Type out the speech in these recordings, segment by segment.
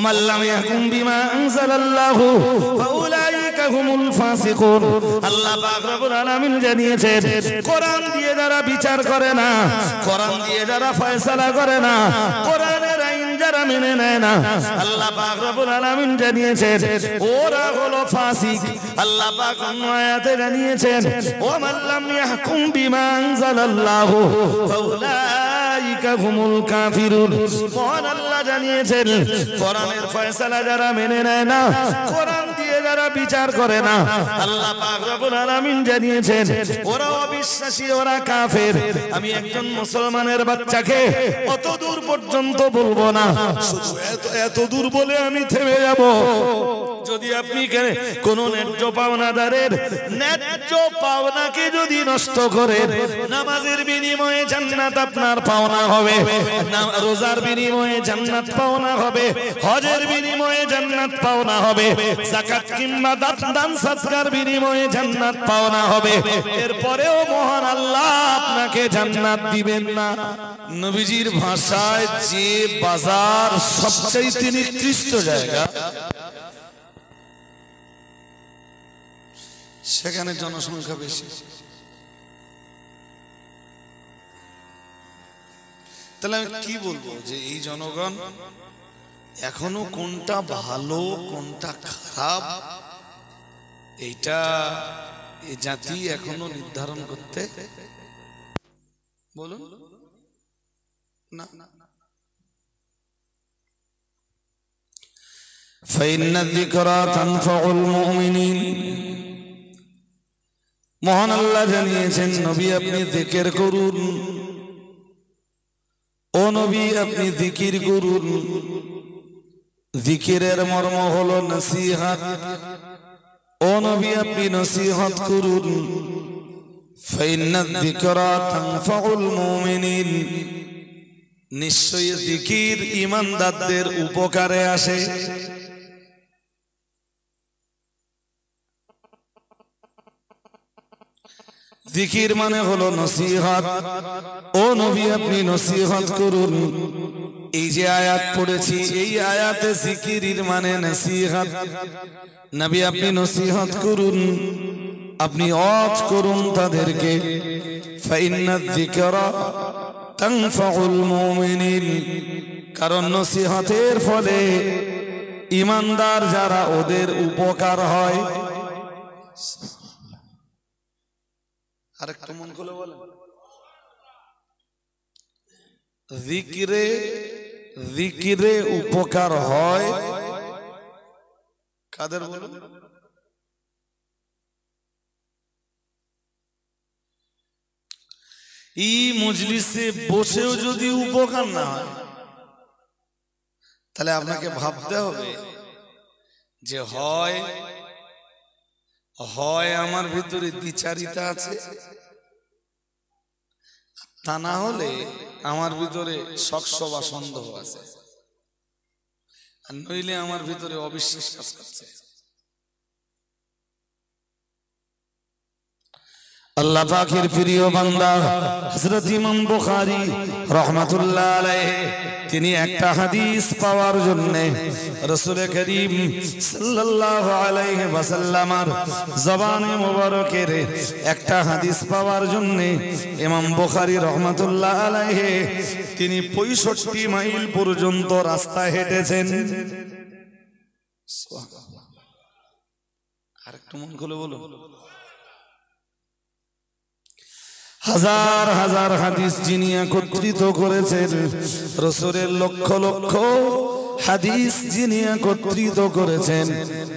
ومن لم يحكم بما أنزل الله فأولئك هم الفاسقون আল্লাহ পাক রব্বুল আলামিন জানিয়েছেন কোরআন দিয়ে যারা বিচার করে না, কোরআন দিয়ে যারা ফয়সালা করে না, কোরআনের আইন যারা মেনে নেয় না, আল্লাহ পাক রব্বুল আলামিন জানিয়েছেন ওরা হলো ফাসিক। আল্লাহ পাক অন্য আয়াতে জানিয়েছেন ওয়ামান লাম ইয়াহকুম বিমা আনজালাল্লাহু ফাউলাইকা হুমুল কাফিরুন। মহান আল্লাহ জানিয়েছেন কোরআনের ফয়সালা যারা মেনে নেয় না, কোরআন দিয়ে যারা বিচার করে না, আল্লাহ পাক রব্বুল আলামিন জানিয়েছেন ওরা অবিশ্বাসী, ওরা কাফের। আমি একজন মুসলমানের বাচ্চাকে অত দূর পর্যন্ত বলবো না, শুধু এত দূর বলে আমি থেমে যাব। যদি আপনি কোন ন্যায্য পাওনাদারের ন্যায্য পাওনাকে যদি নষ্ট করেন, নামাজের বিনিময়ে জান্নাত আপনার পাওনা হবে, রোজার বিনিময়ে জান্নাত পাওনা হবে, হজের বিনিময়ে জান্নাত পাওনা হবে, যাকাত কিংবা দান সাদকার বিনিময়ে জান্নাত পাওনা হবে। এরপরেও মহান আল্লাহ আপনাকে জান্নাত দিবেন না। নবীজির ভাষায় যে বাজার সবচেয়ে নিকৃষ্ট জায়গা, সেখানে জনসংখ্যা বেশি। তাহলে আমি কি বলবো যে এই জনগণ এখনো কোনটা ভালো কোনটা খারাপ এইটা এই জাতি এখনো নির্ধারণ করতে বলুন না। فإن الذكرى تنفع المؤمنين। মহান আল্লাহ জানিয়েছেন নবী আপনি জিকির করুন, ও নবী আপনি জিকির করুন। জিকিরের মর্ম হলো নসিহত, ও নবী আপনি নসিহত করুন। ফাইন্নাদ যিকরা তানফাউল মুমিনিন। নিশ্চয়ই জিকির ঈমানদারদের উপকারে আসে। জিকির মানে হলো নসিহত, ও নবী আপনি নসিহত করুন। এই যে আয়াত পড়েছি, এই আয়াতে জিকিরের মানে নসিহত। নবী আপনি নসিহত করুন, আপনি ওয়াজ করুন তাদেরকে। ফাইন্নাদ যিকরা তানফাউল মুমিনিন। কারণ নসিহতের ফলে ঈমানদার যারা ওদের উপকার হয়। আরেকটু মন খুলে বলেন, জিকিরে উপকার হয় কাদের বলুন? এই মজলিসে বসেও যদি উপকার না হয়, তাহলে আপনাকে ভাবতে হবে যে হয় আমার ভিতরে দ্বিচারিতা আছে, তা না হলে আমার ভিতরে শক বা সন্দেহ আছে, আর নইলে আমার ভিতরে অবিশ্বাস কাজ করছে। আল্লাহ পাকের প্রিয় বান্দা হযরত ইমাম বুখারী রাহমাতুল্লাহ আলাইহি তিনি একটা হাদিস পাওয়ার জন্য রাসূল করিম সাল্লাল্লাহু আলাইহি ওয়াসাল্লামের জবানে মোবারকের একটা হাদিস পাওয়ার জন্য ইমাম বুখারী রাহমাতুল্লাহ আলাইহি তিনি 65 মাইল পর্যন্ত রাস্তা হেঁটেছেন। সুবহানাল্লাহ। আরেকটু মন খুলে বলুন। হাজার হাজার হাদিস যিনি একত্রিত করেছেন, রাসূলের লক্ষ লক্ষ হাদিস যিনি একত্রিত করেছেন,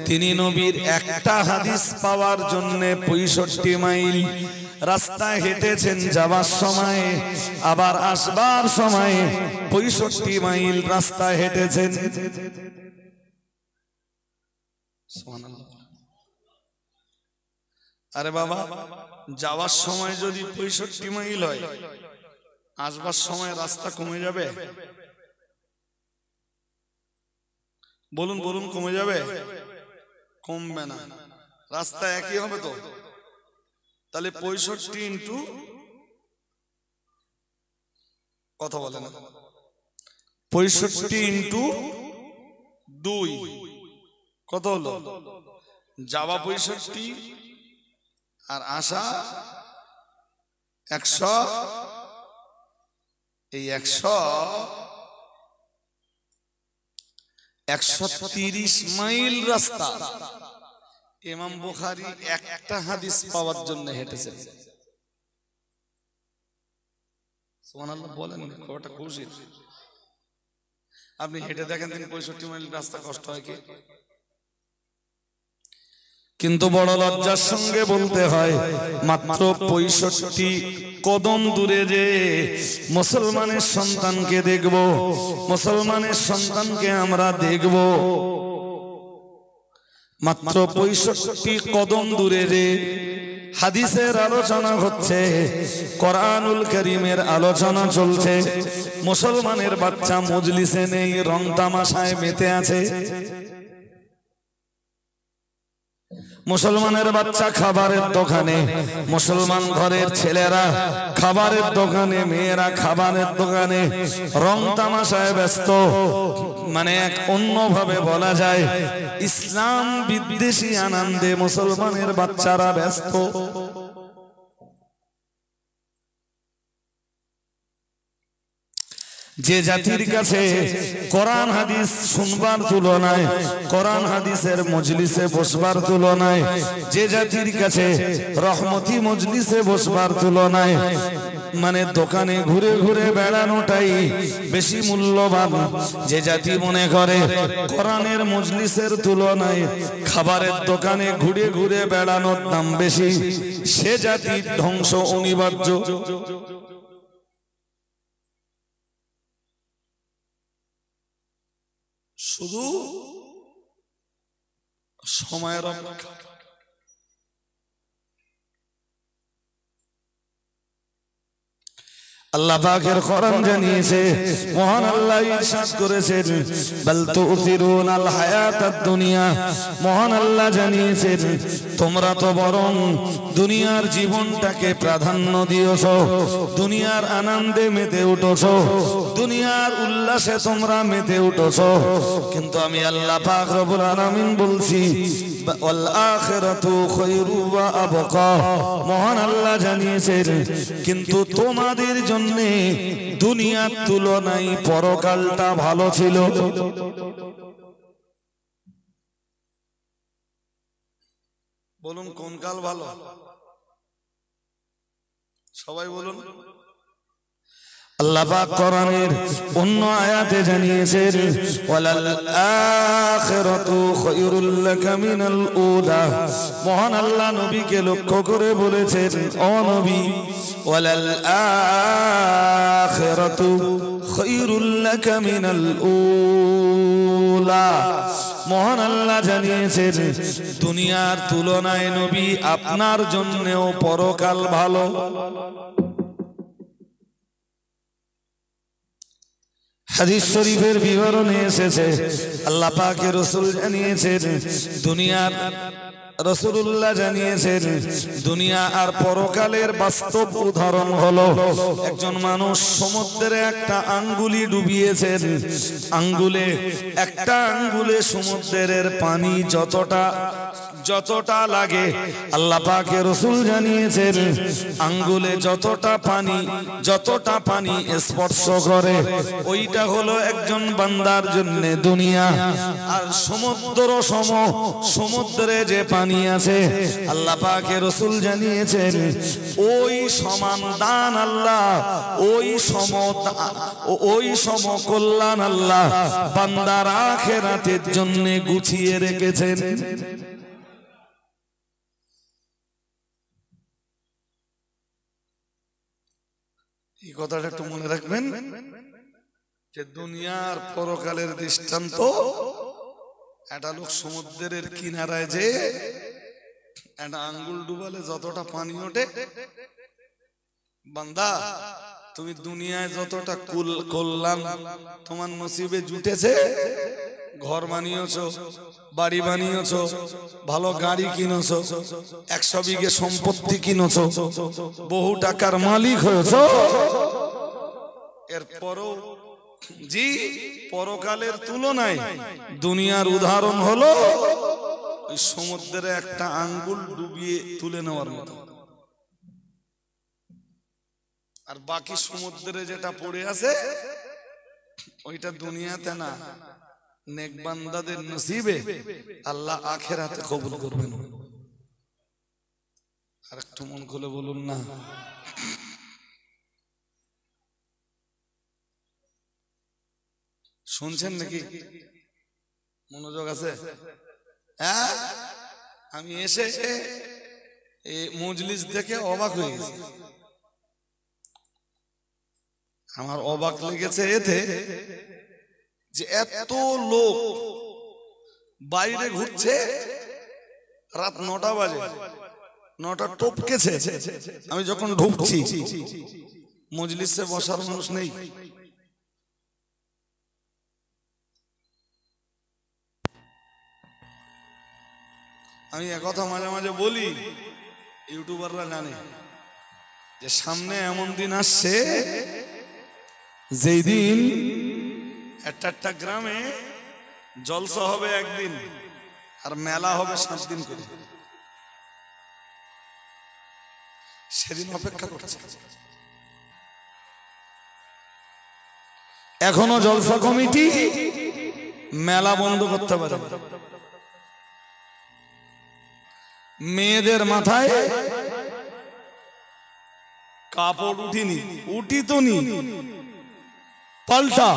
তিনি নবীর একটা হাদিস পাওয়ার জন্য 65 মাইল রাস্তা হেঁটেছেন যাবার সময়, আবার আসবার সময় 65 মাইল রাস্তা হেঁটেছেন। সুবহানাল্লাহ। আরে বাবা, যাওয়ার সময় যদি 65 মাইল হয়, আসবার সময় রাস্তা কমে যাবে? বলুন বলুন, কমে যাবে? কমবে না, রাস্তা একই হবে তো। তাহলে 65 ইন্টু কথা বলে না, 65 ইন্টু 2 কত হলো? যাওয়া 65 আর আসা 100। এই 130 মাইল রাস্তা ইমাম বুখারী একটা হাদিস পাওয়ার জন্য হেঁটেছেন। সুবহানাল্লাহ বলেন, কতটা খুশি। আপনি হেঁটে দেখেন 65 মাইল রাস্তা কষ্ট হয় কি? কিন্তু বড় লজ্জার সঙ্গে বলতে হয় মাত্র 65 কদম দূরে যে মুসলমানের সন্তানকে দেখব, মুসলমানের সন্তানকে আমরা দেখব। মাত্র 65 কদম দূরে যে হাদিসের আলোচনা হচ্ছে, কোরআনুল কারীমের আলোচনা চলছে। মুসলমানের বাচ্চা মজলিসে নেই, রং তামাশায় মেতে আছে। মুসলমানের বাচ্চা খাবারের দোকানে, মুসলমান ঘরের ছেলেরা খাবারের দোকানে, মেয়েরা খাবারের দোকানে রং তামাশায় ব্যস্ত। মানে এক অন্যভাবে বলা যায় ইসলাম বিদ্বেষী আনন্দে মুসলমানের বাচ্চারা ব্যস্ত। যে জাতির কাছে কোরআন হাদিস শুনবার তুলনায়, কোরআন হাদিসের মজলিসে বসবার তুলনায়, যে জাতির কাছে রহমতি মজলিসে বসবার তুলনায় মানে দোকানে ঘুরে ঘুরে বেড়ানোটাই বেশি মূল্যবান, যে জাতি মনে করে কোরআনের মজলিসের তুলনায় খাবারের দোকানে ঘুরে ঘুরে বেড়ানোর দাম বেশি, সে জাতির ধ্বংস অনিবার্য। শুধু সময়ের অপেক্ষা। আল্লাহ পাকের কোরআন জানিয়েছে, মহান আল্লাহ ইরশাদ করেছেন বাল তুসিরুনাল হায়াতাদ দুনিয়া। মহান আল্লাহ জানিয়েছেন তোমরা তো বরং দুনিয়ার জীবনটাকে প্রাধান্য দিয়েছো, দুনিয়ার আনন্দে মেতে উঠেছো, দুনিয়ার উল্লাসে তোমরা মেতে উঠেছো। কিন্তু আমি আল্লাহ পাক রব্বুল আলামিন বলছি ওয়াল আখিরাতু খায়রু ওয়া আবকা। মহান আল্লাহ জানিয়েছেন কিন্তু তোমাদের জন্য দুনিয়ার তুলনায় পরকালটা ভালো ছিল। বলুন কোন কাল ভালো? সবাই বলুন। আল্লাহ পাক কোরআনের অন্য আয়াতে জানিয়েছেন ওয়ালাল আখিরাতু খায়রুল লাকা মিনাল উলা। মহান আল্লাহ নবীকে লক্ষ্য করে বলেছেন, ও নবী ওয়ালাল আখিরাতু খায়রুল লাকা মিনাল উলা। মহান আল্লাহ জানিয়েছেন দুনিয়ার তুলনায় নবী আপনার জন্যও পরকাল ভালো। হাদিস শরীফের বিবরণে এসেছে আল্লাহ পাকের রাসূল জানিয়েছেন দুনিয়ার রাসূলুল্লাহ জানিয়েছেন দুনিয়া আর পরকালের বাস্তব উদাহরণ হলো একজন মানুষ সমুদ্রে একটা আঙ্গুলি ডুবিয়েছেন, আঙ্গুলে একটা আঙ্গুলে সমুদ্রের পানি যতটা লাগে আল্লাহ পাকের রাসূল জানিয়েছেন আঙ্গুলে যতটা পানি স্পর্শ করে ওইটা হলো একজন বান্দার জন্য দুনিয়া। আর সমুদ্রে যে পানি আছে আল্লাহ পাকের রাসূল জানিয়েছেন ওই সমান দান আল্লাহ, ওই সম কল্যাণ আল্লাহ বান্দার আখিরাতের জন্য গুছিয়ে রেখেছেন। এই কথাটা একটু মনে রাখবেন যে দুনিয়ার পরকালের দৃষ্টান্ত। একটা লোক সমুদ্রের কিনারায় যে একটা আঙ্গুল ডুবালে যতটা পানি ওঠে, বান্দা তুমি দুনিয়ায় যতটা কল্যাণ তোমার নসিবে জুটেছে, ঘর বানিয়েছো, বাড়ি বানিয়েছো, ভালো গাড়ি কিনেছো, 100 বিঘে সম্পত্তি কিনেছো, বহু টাকার মালিক হয়েছো, এরপরও জি, পরকালের তুলনায় দুনিয়ার উদাহরণ হলো ওই সমুদ্রে একটা আঙ্গুল ডুবিয়ে তুলে নেওয়ার মতো, আর বাকি সমুদ্রে যেটা পড়ে আছে ওইটা দুনিয়াতে না, নেক বান্দাদের নসিবে, আল্লাহ আখিরাতে কবুল করবেন। আর একটু মন খুলে বলুন না। শুনছেন নাকি? মনোযোগ আছে? হ্যাঁ, আমি এসে এই মজলিস দেখে অবাক হয়ে গেছি। আমার অবাক লেগেছে এতে যে এত লোক বাইরে ঘুরছে, রাত 9টা বাজে, 9টা টপকেছে, আমি যখন ঢুকছি মজলিসে বসার মানুষ নেই। আমি একথা মাঝে মাঝে বলি, ইউটিউবাররা জানে যে সামনে এমন দিন আসছে যেই দিন একটা গ্রামে জলসা হবে একদিন আর মেলা হবে 7 দিন করে। সেদিন অপেক্ষা করছে। এখনো জলসা কমিটি মেলা বন্ধ করতে পারে। মেয়েদের মাথায় কাপড় উঠি তো নি, পাল্টা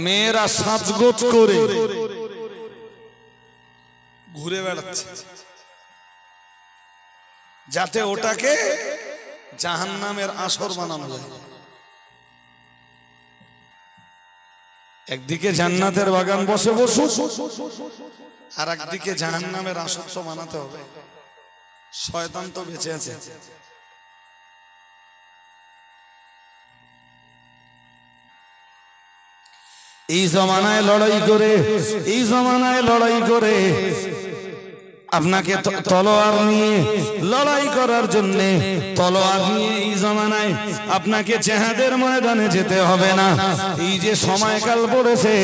মেয়েরা সাজগোজ করে ঘুরে বেড়াচ্ছে, যাতে ওটাকে জাহান্নামের আসর বানানো যায়। একদিকে জান্নাতের বাগান বসে বসুক, আর একদিকে জাহান্নামের আসর তো বানাতে হবে। শয়তান তো বেঁচে আছে। এই জমানায় লড়াই করে আপনাকে তলোয়ার নিয়ে লড়াই করার জন্য, তলোয়ার নিয়ে এই জমানায় আপনাকে জিহাদের ময়দানে যেতে হবে না। এই যে সময়কাল পড়েছে,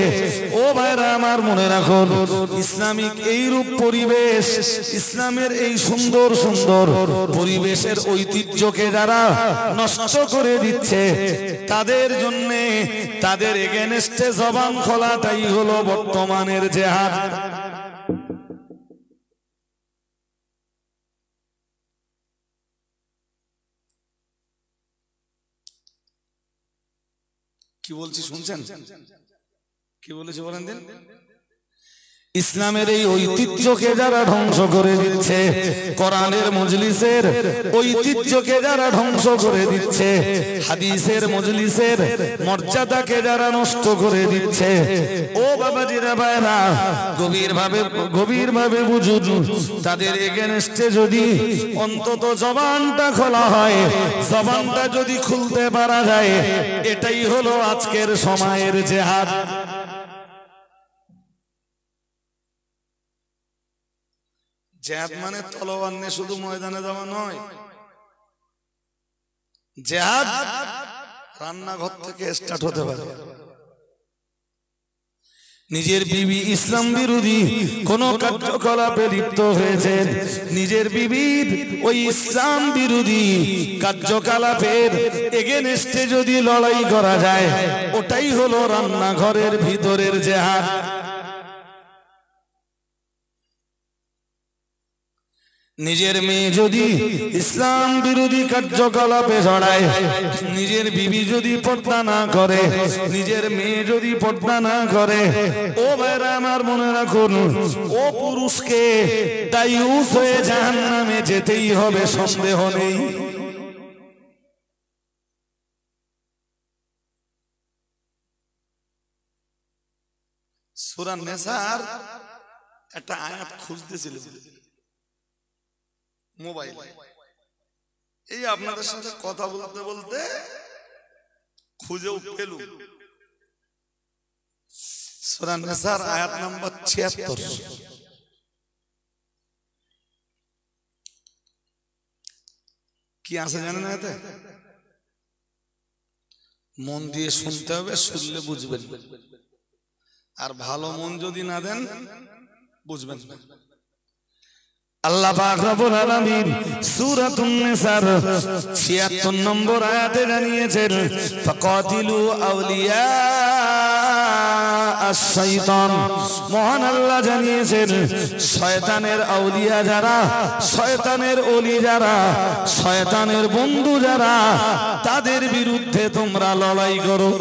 ও ভাইরা আমার মনে রাখুন, ইসলামিক এই রূপ পরিবেশ, ইসলামের এই সুন্দর সুন্দর পরিবেশের ঐতিহ্যকে যারা নষ্ট করে দিচ্ছে, তাদের জন্য, তাদের এগেনস্টে জবান খোলাটাই হলো বর্তমানের জিহাদ। কি বলছি শুনছেন? কি বলেছি বলেন দিন? ইসলামের এই ঐতিহ্যকে যারা ধ্বংস করে দিচ্ছে, কোরআনের মজলিসের ঐতিহ্যকে যারা ধ্বংস করে দিচ্ছে, হাদিসের মজলিসের মর্যাদাকে যারা নষ্ট করে দিচ্ছে, ও বাবাজিরা ভাইরা, গভীরভাবে বুঝুন, তাদের এগেনস্টে যদি অন্তত জবানটা খোলা হয়, জবানটা যদি খুলতে পারা যায়, এটাই হলো আজকের সময়ের জিহাদ। জিহাদ মানে তলোয়ার নিয়ে শুধু ময়দানে যাওয়া নয়। জিহাদ রান্নাঘর থেকে স্টার্ট হতে পারে। নিজের বিবি ইসলাম বিরোধী কোন কার্যকলাপে লিপ্ত হয়েছেন, নিজের বিবির ওই ইসলাম বিরোধী কার্যকলাপের এগেনস্টে যদি লড়াই করা যায়, ওটাই হলো রান্নাঘরের ভিতরের জিহাদ। নিজের মেয়ে যদি ইসলাম বিরোধী কার্যকলাপে জড়ায়, নিজের বিবি যদি পর্দা না করে, নিজের মেয়ে যদি পর্দা না করে, ও ভাইরা আমার মনে রাখুন, ও পুরুষকে দায়ুস হয়ে জাহান্নামে যেতেই হবে, সন্দেহ নেই। সূরা নিসার একটা আয়াত খুঁজতেছিল মোবাইল, এই আপনাদের সাথে কথা বলতে বলতে খুঁজেও পেলুম। সূরা নিসার আয়াত নাম্বার ৭৬। কি আছে জানেন এতে? মন দিয়ে শুনতে হবে, শুনলে বুঝবেন। আর ভালো মন যদি না দেন বুঝবেন। আল্লাহ পাক রব্বুল আলামিন সূরাতুন নিসার ৭৬ নম্বর আয়াতে জানিয়েছেন, ফাকাতিলু আউলিয়া আশ-শাইতান। মহান আল্লাহ জানিয়েছেন, শয়তানের আউলিয়া যারা, শয়তানের ওলি যারা, শয়তানের বন্ধু যারা, তাদের বিরুদ্ধে তোমরা লড়াই করো।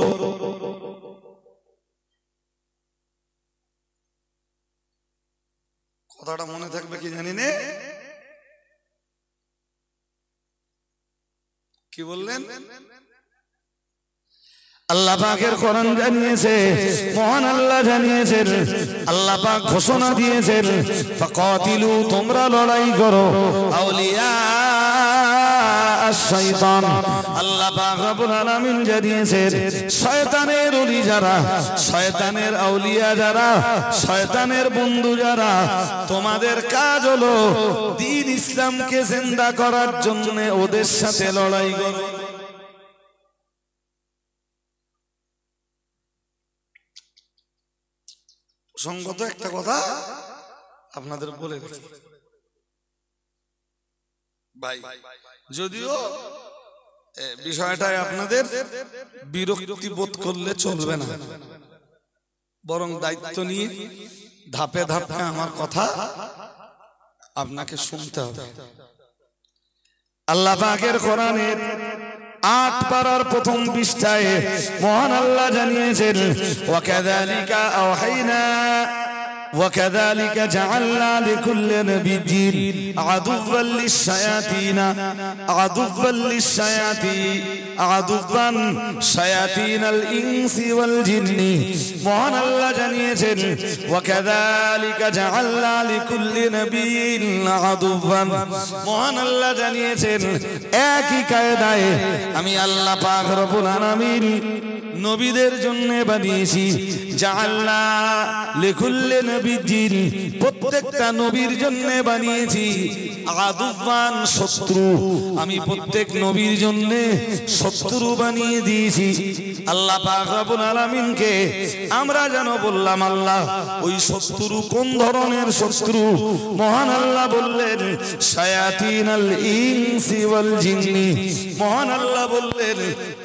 কথাটা মনে থাকবে কি জানি না। কি বললেন? আল্লাহ পাকের কোরআন জানিয়েছে, মহান আল্লাহ জানিয়েছেন, আল্লাহ পাক ঘোষণা দিয়েছেন, ফাকাতিলু, তোমরা লড়াই করো, আউলিয়া আশ-শাইতান। আল্লাহ পাক রব্বুল আলামিন জানিয়েছেন, শয়তানের ওলি যারা, শয়তানের আউলিয়া যারা, শয়তানের বন্ধু যারা, তোমাদের কাজ হলো দ্বীন ইসলামকে জিন্দা করার জন্য ওদের সাথে লড়াই করো। সঙ্গত একটা কথা আপনাদের বলে রাখি ভাই, যদিও বিষয়টায় আপনাদের বিরক্তি বোধ করলে চলবে না, বরং দায়িত্ব নিয়ে ধাপে ধাপে আমার কথা আপনাকে শুনতে হবে। আল্লাহ পাকের কোরআনের ৮ পারার প্রথম পৃষ্ঠায় মহান আল্লাহ জানিয়েছেন, ওয়াকাযালিকা আওহাইনা وكذلك جعلنا لكل نبي عدوا للشياطين شياطين الإنس والجن। মহান আল্লাহ জানিয়েছেন, وكذلك جعلنا لكل نبي عدوا। মহান আল্লাহ জানিয়েছেন, একই কায়দায় আমি আল্লাহ পাক রব্বুল আলামিন নবীদের জন্য বানিয়েছি, জাআলনা লিকুল্লি নবিয়্যিন, প্রত্যেকটা নবীর জন্য বানিয়েছি আদুওয়ান, শত্রু। আমি প্রত্যেক নবীর জন্য শত্রু বানিয়ে দিয়েছি। আল্লাহ পাক রব্বুল আলামিনকে আমরা যেন বললাম, আল্লাহ ওই শত্রু কোন ধরনের শত্রু? মহান আল্লাহ বললেন, শায়াতিনাল ইনসি ওয়াল জিন্নি। মহান আল্লাহ বললেন,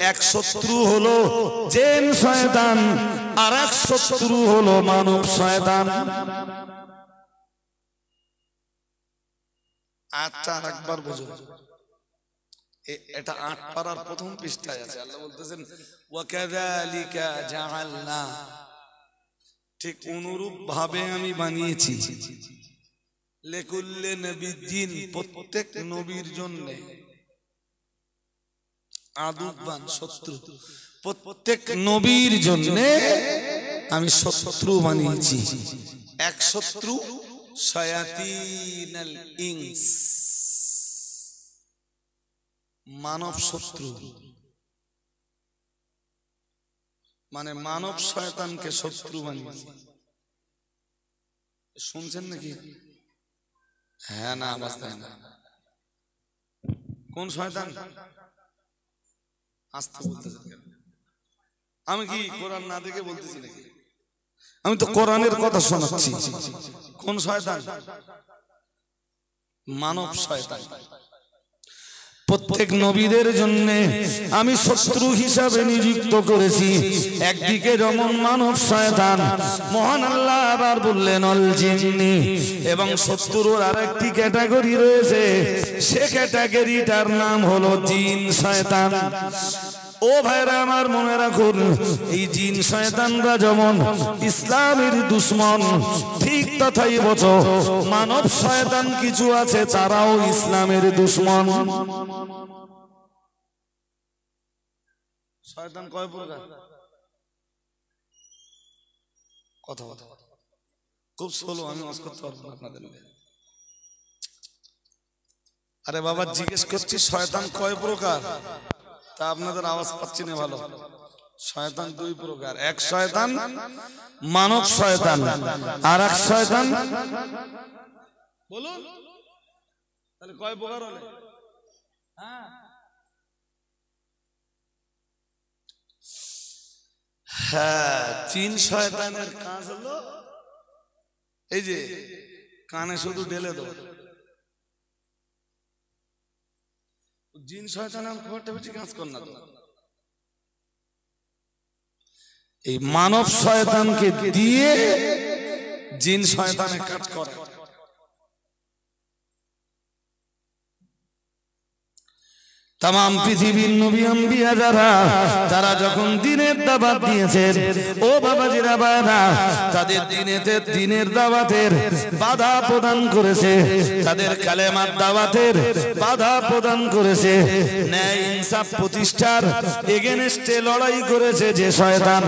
এক শত্রু হলো জিন শয়তান, আর এক শত্রু হলো মানব শয়তান। আচ্ছা, একবার বুঝুন, এটা ৮ পারার প্রথম পৃষ্ঠায় আছে। আল্লাহ বলতেছেন, ওয়াকাযালিকা জাআলনা, ঠিক অনুরূপ ভাবে আমি বানিয়েছি, লিকুল্লি নবিয়্যিন, প্রত্যেক নবীর জন্য, আদুওয়ান, শত্রু, প্রত্যেক নবীর জন্য আমি শত্রু বানিয়েছি। এক শত্রু শায়াতিনাল ইনস, মানব শত্রু, মানে মানব শয়তানকে শত্রু বানিয়েছি। শুনছেন নাকি? হ্যাঁ না আওয়াজ দেয় না। কোন শয়তান? আসতে বলতেছেন কেন? আমি কি কোরআন না দেখে বলতেছি নাকি? আমি তো কোরআনের কথা শোনাচ্ছি। কোন শয়তান? মানব শয়তান। প্রত্যেক নবীদের জন্য আমি শত্রু হিসাবে নিযুক্ত করেছি। একদিকে যেমন মানব শয়তান, মহান আল্লাহ আবার বললেন অল জিন্নি, এবং শত্রুর আরেকটি ক্যাটাগরি রয়েছে, সে ক্যাটাগরিটার নাম হলো জিন শয়তান। ও ভাইরা আমার, মনে রাখুন, এই জিন শয়তানরা যেমন ইসলামের দুশমন, ঠিক তথাই বছো মানব শয়তান কিছু আছে, তারাও ইসলামের দুশমন। শয়তান কয় প্রকার? কথা খুব স্লো, আমি ওয়াজ করতে পারবো না আপনাদের। আরে বাবা, জিজ্ঞেস করছি শয়তান কয় প্রকার, তা আপনাদের আওয়াজ পাচ্ছি না ভালো। শয়তান 2 প্রকার, এক শয়তান মানব শয়তান, আর এক শয়তান, বলুন তাহলে কয় প্রকার হলো? হ্যাঁ, জিন শয়তানের কাজ হলো এই যে কানে শুধু ঢেলে দাও। জিন শয়তান খুব একটা বেশি কাজ কর না তো, এই মানব শয়তানকে দিয়ে জিন শয়তানের কাজ করে। তাম পৃথিবীর নবী আম্বিয়া যারা তারা যখন দিনের দাওয়াত দিয়েছেন, ও বাবাজিরা বাবা, তাদের দিনের দাওয়াতের বাধা প্রদান করেছে, তাদের কালেমার দাওয়াতের বাধা প্রদান করেছে, ন্যায় ইনসাফ প্রতিষ্ঠার এগেনস্টে লড়াই করেছে যে শয়তান,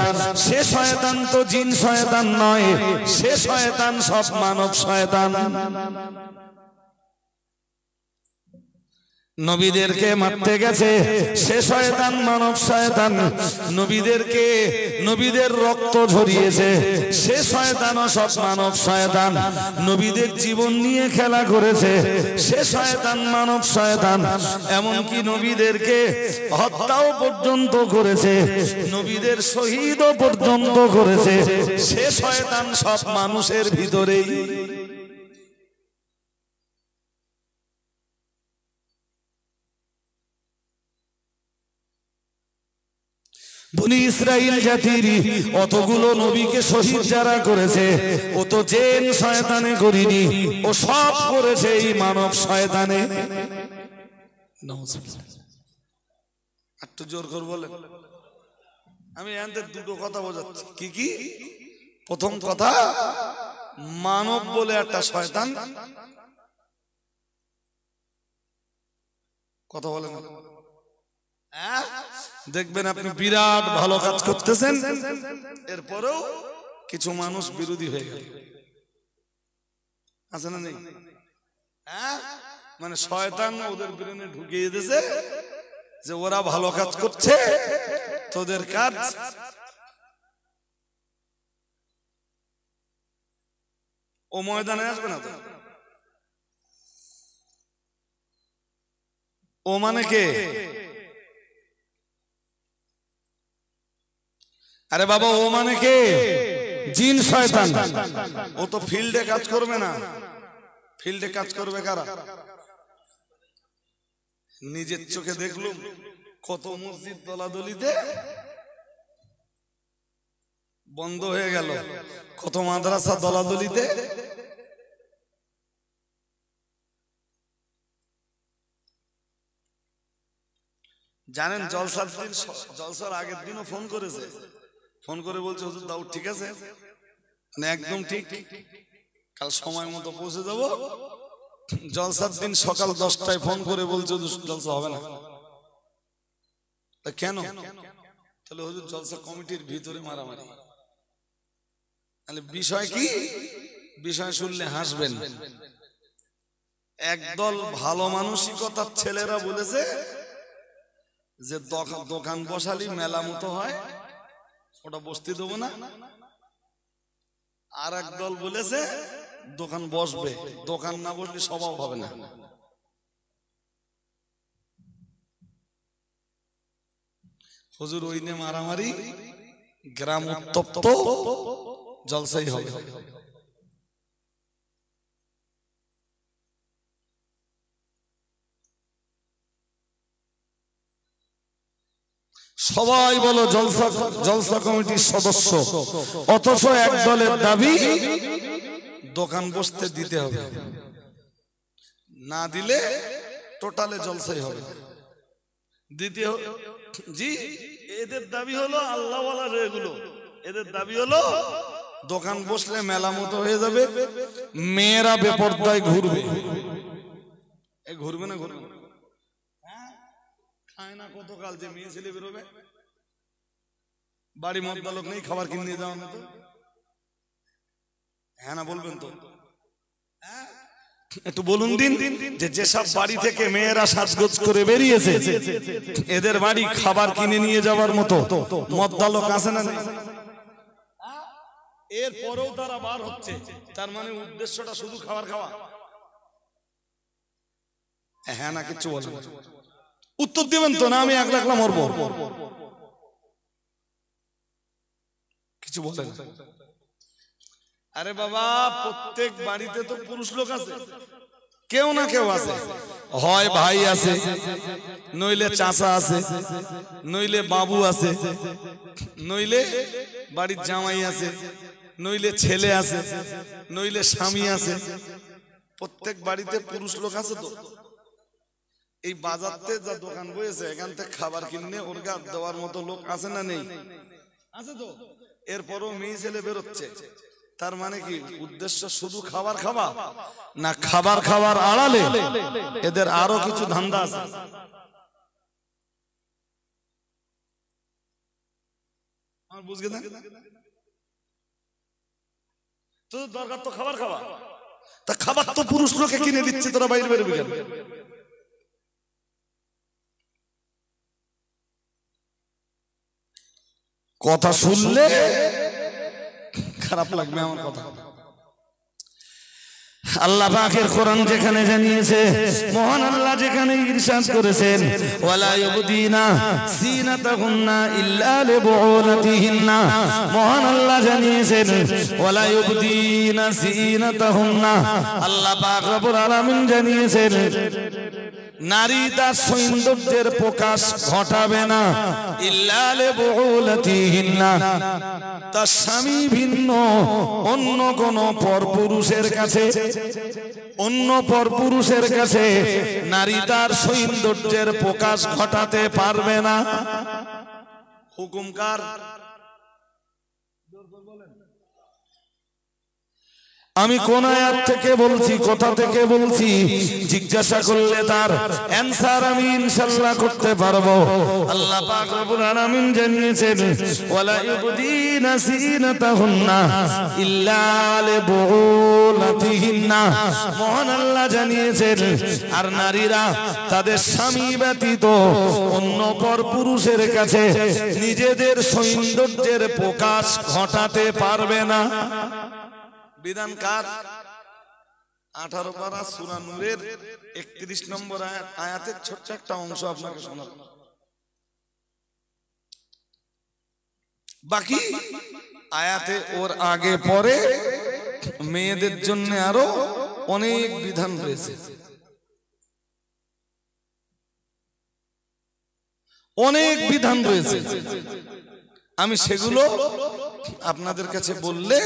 সে শয়তান তো জিন শয়তান নয়, সে শয়তান সব মানব শয়তান। নবীদেরকে মারতে গেছে সে শয়তান মানব শয়তান, নবীদের রক্ত ঝরিয়েছে সে শয়তানও সব মানব শয়তান, নবীদের জীবন নিয়ে খেলা করেছে সে শয়তান মানব শয়তান, এমনকি নবীদেরকে হত্যাও পর্যন্ত করেছে, নবীদের শহীদও পর্যন্ত করেছে সে শয়তান সব মানুষের ভিতরেই। বনি ইসরাইল জাতির অতগুলো নবীকে শহীদ যারা করেছে ও তো জিন শয়তানে করিনি, ও সব করেছে এই মানব শয়তানে। একটু জোর করে বলেন। আমি এখানে দুটো কথা বোঝাচ্ছি। কি কি? প্রথম কথা, মানব বলে একটা শয়তান, কথা বলেন, দেখবেন আপনি বিরাট ভালো কাজ করতেছেন, এরপরেও কিছু মানুষ বিরোধী হয়ে গেল, আছে না নেই? মানে শয়তান ওদের ব্রেনে ঢুকিয়ে দিয়েছে যে ওরা ভালো কাজ করছে, তোদের কাজ ও ময়দানে আসবে না তো। ও মানে কে? আরে বাবা, ও মানে কে? জিন শয়তান। ও তো ফিল্ডে কাজ করবে না, ফিল্ডে কাজ করবে কারা? নিজের চোখে দেখলুম কত মসজিদ দলাদলিতে বন্ধ হয়ে গেল, কত মাদ্রাসা দলাদলিতে। জানেন জলসার আগের দিনও ফোন করেছে, ফোন করে বলছে হুজুর দাউদ ঠিক আছে, মানে একদম ঠিক, কাল সময় মতো পৌঁছে যাবো। জলসার দিন সকাল 10টায় ফোন করে বলছে হুজুর জলসা হবে না। কেন? তাহলে হুজুর জলসা কমিটির ভিতরে মারামারি। তাহলে বিষয় কি? বিষয় শুনলে হাসবেন। একদল ভালো মানসিকতার ছেলেরা বলেছে যে দোকান বসালি মেলা মতো হয়, ওটা বসতে দেবো না। আর এক দল বলেছে দোকান বসবে, দোকান না বসলে স্বভাব হবে না। হুজুর ওই নিয়ে মারামারি, গ্রাম উত্তপ্ত, জলসাই হবে। সবাই বলো জলসা কমিটির সদস্য, অথচ এক দলের দাবি দোকান বসতে দিতে হবে, না দিলে টোটালে জলসাই হবে। দ্বিতীয় জি, এদের দাবি হলো আল্লাহওয়ালা এগুলো, এদের দাবি হলো দোকান বসলে মেলা মতো হয়ে যাবে, মেয়েরা বেপরদায় ঘুরবে। ঘুরবে না? ঘুরবে না? খায় না কতকাল যে মেয়ে ছেলে বেরোবে, বাড়ি মদ্দা লোক নেই, খাবার কিনে নিয়ে যাওয়া না তো। হ্যাঁ না বলবেন তো? একটু বলুন দিন যে যেসব বাড়ি থেকে মেয়েরা সাজগোজ করে বেরিয়েছে এদের বাড়ি খাবার কিনে নিয়ে যাওয়ার মতো মদ্দা লোক আছে না? এরপরেও তারা বার হচ্ছে, তার মানে উদ্দেশ্যটা শুধু খাবার খাওয়া? হ্যাঁ না কিছু বলবেন? উত্তর দিবেন তো, না আমি একলা একলা মরবো? কিছু বলে না। আরে বাবা, প্রত্যেক বাড়িতে তো পুরুষ লোক আছে, কেউ না কেউ আছে। হয় ভাই আছে, নইলে চাচা আছে, নইলে বাবু আছে, নইলে বাড়ির জামাই আছে, নইলে ছেলে আছে, নইলে স্বামী আছে। প্রত্যেক বাড়িতে পুরুষ লোক আছে। তো এই বাজারতে যা দোকান বসেছে, এখান থেকে খাবার কিনে ওর গা দেওয়ার মতো লোক আছে না নেই? আছে তো। এরপরও মেয়ে ছেলে বেরোচ্ছে, তার মানে কি উদ্দেশ্য শুধু খাবার খাওয়া না? খাবার খাওয়ার আড়ালে এদের আরো কিছু ধান্দা আছে। বুঝবে না তো, দরকার তো খাবার খাওয়া। তা খাবার তো পুরুষ লোকে কিনে দিচ্ছে, তোরা বাইরে বেরোবি কেন? কথা শুনলে খারাপ লাগবে আমার কথা। আল্লাহ পাকের কোরআন যেখানে জানিয়েছে, মহান আল্লাহ যেখানে ইরশাদ করেছেন, ওয়ালা ইউবদিনা সিনাতাহুন্না ইল্লা লিবুলাতিহিন্না, মহান আল্লাহ জানিয়েছেন ওয়ালা ইউবদিনা সিনাতাহুন্না, আল্লাহ পাক রব্বুল আলামিন জানিয়েছেন নারী তার সৌন্দর্যের প্রকাশ ঘটাবে না ইল্লা লিবুলাতিহিন্না, তার স্বামী ভিন্ন অন্য কোন পরপুরুষের কাছে, অন্য পরপুরুষের কাছে নারী তার সৌন্দর্যের প্রকাশ ঘটাতে পারবে না। হুকুম কার? আমি কোন আয়াত থেকে বলছি, কোথা থেকে বলছি জিজ্ঞাসা করলে তার অ্যানসার আমি ইনশাআল্লাহ করতে পারবো। আল্লাহ পাক রব্বুল আলামিন জানিয়েছেন ওয়ালা ইউবদিনা সিনাতাহুন্না ইল্লা লিবুলাতিহিন্না, মহান আল্লাহ জানিয়েছেন আর নারীরা তাদের স্বামী ব্যতীত অন্য পরপুরুষের কাছে নিজেদের সৌন্দর্যের প্রকাশ ঘটাতে পারবে না। বিধান কার? 18 পারা সূরা নূরের 31 নম্বর আয়াতের ছোট্ট একটা অংশ আপনাকে শোনাবো। বাকি আয়াতে ওর আগে পরে মেয়েদের জন্য আরো অনেক বিধান রয়েছে, অনেক বিধান রয়েছে। আমি সেগুলো আপনাদের কাছে বললে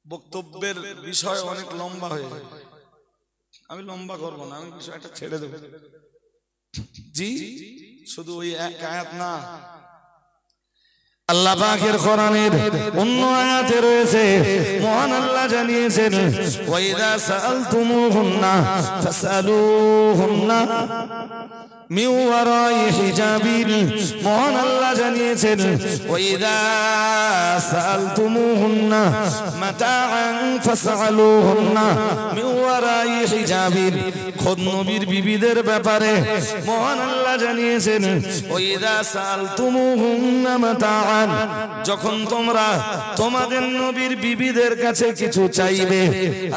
বক্তব্যের বিষয় অনেক লম্বা হয়ে যাবে। আমি লম্বা করবো না, আমি বিষয়টা ছেড়ে দেব। জি, শুধু ওই এক আয়াত না, আল্লাহ পাকের কোরআনের অন্য আয়াতে রয়েছে, মহান আল্লাহ জানিয়েছেন ওয়াইদা সাআলতুমুহুন্না ফাসআলুহুন্না মিন ওয়ারাই হিজাবিন, মহান আল্লাহ জানিয়েছেন ওয়াইদা সাআলতুমুহুন্না মাতাআন ফাসআলুহুন্না মিন ওয়ারাই হিজাবিন। খোদ নবীর বিবিদের ব্যাপারে মহান আল্লাহ জানিয়েছেন ওয়াইদা সাআলতুমুহুন্না মাতাআন, যখন তোমরা তোমাদের নবীর বিবিদের কাছে কিছু চাইবে,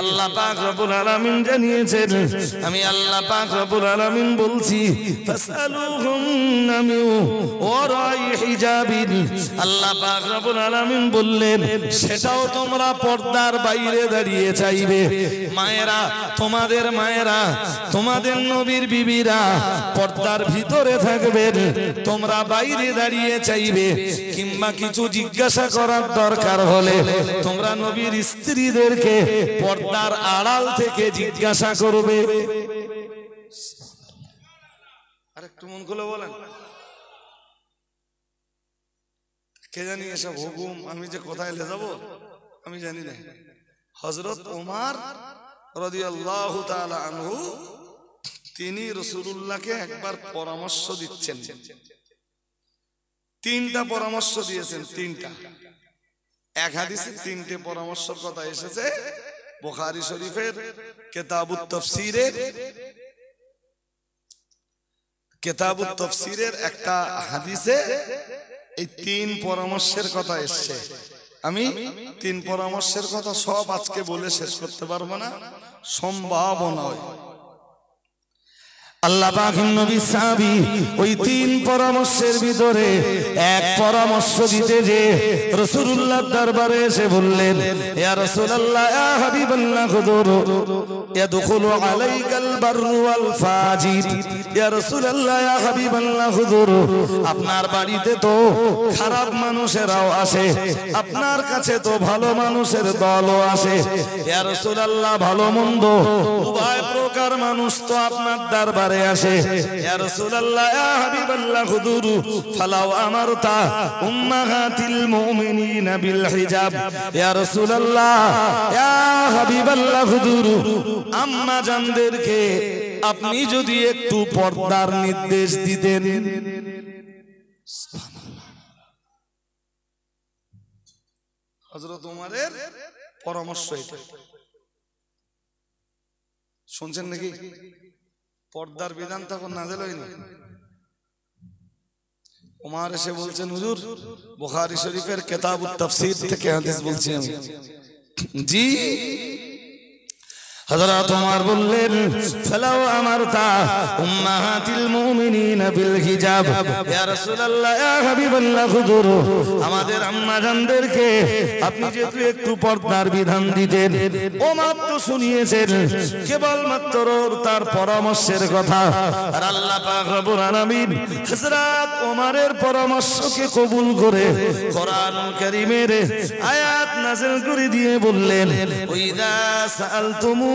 আল্লাহ পাক রব্বুল আলামিন জানিয়েছেন, আমি আল্লাহ পাক রব্বুল আলামিন বলছি ফাসআলুহুন্না মিন ওয়ারাই হিজাবিন, আল্লাহ পাক রব্বুল আলামিন বললেন সেটাও তোমরা পর্দার বাইরে দাঁড়িয়ে চাইবে। মায়েরা, তোমাদের মায়েরা, তোমাদের নবীর বিবিরা পর্দার ভিতরে থাকবেন, তোমরা বাইরে দাঁড়িয়ে চাইবে। কিংবা কিছু জিজ্ঞাসা করার দরকার হলে তোমরা নবীর স্ত্রীদেরকে পর্দার আড়াল থেকে জিজ্ঞাসা করবে। আরেকটু মন খুলে বলেন, কে জানি এসব হুকুম আমি যে কোথায় লে যাব আমি জানি না। হযরত ওমর রাদিয়াল্লাহু তাআলা আনহু তিনি রাসূলুল্লাহকে একবার পরামর্শ দিচ্ছেন, তিনটা পরামর্শ দিয়েছেন, তিনটা। এক হাদিসে তিনটে পরামর্শের কথা এসেছে বুখারী শরীফের কিতাবুত তাফসীরের একটা হাদিসে এই তিন পরামর্শের কথা এসেছে। আমি তিন পরামর্শের কথা সব আজকে বলে শেষ করতে পারবো না, সম্ভব নয়। আল্লাহ পাক নবী সাহাবী ওই তিন পরামর্শের ভিতরে এক পরামর্শ দিতে যে রাসূলুল্লাহর দরবারে এসে বললেন, ইয়া রাসূলুল্লাহ ইয়া হাবিবাল্লাহ খুদুর ইয়াদখুলু আলাইকাল বাররু ওয়াল ফাজির। ইয়া রাসূলুল্লাহ ইয়া হাবিবাল্লাহ খুদুর, আপনার বাড়িতে তো খারাপ মানুষেরাও আসে, আপনার কাছে তো ভালো মানুষের দলও আসে। ইয়া রাসূলুল্লাহ ভালো মন্দ উভয় প্রকার মানুষ তো আপনার দরবারে আসে। ইয়া রাসূলুল্লাহ ইয়া হাবিবাল্লাহ খুদুর ফালাও আমারতা উম্মাহাতিল মুমিনিনা বিল হিজাব। ইয়া রাসূলুল্লাহ ইয়া হাবিবাল্লাহ খুদুর, আম্মা জানদেরকে আপনি যদি একটু পর্দার নির্দেশ দিতেন। হযরত ওমরের পরামর্শ এটা শুনছেন নাকি? পর্দার বিধান তখন নাযিল হয়নি। ওমর এসে বলছেন, হুজুর বুখারী শরীফের কিতাবুত তাফসীর থেকে হাদিস বলছি আমি। জি হযরত ওমর বললেন, ফালাও আমারতা উম্মাহাতিল মুমিনিনা বিল হিজাব। ইয়া রাসূলুল্লাহ ইয়া হাবিবাল্লাহ খুদুর, আমাদের আম্মা জানদেরকে আপনি যেহেতু একটু পর্দার বিধান দিতেন। ওমর তো শুনিয়েছেন কেবলমাত্র তার পরামর্শের কথা, আর আল্লাহ পাক রব্বুল আলামিন হযরত ওমরের পরামর্শকে কবুল করে কোরআনুল কারীমের আয়াত নাযিল করে দিয়ে বললেন, ওয়াইদা সাআলতুমু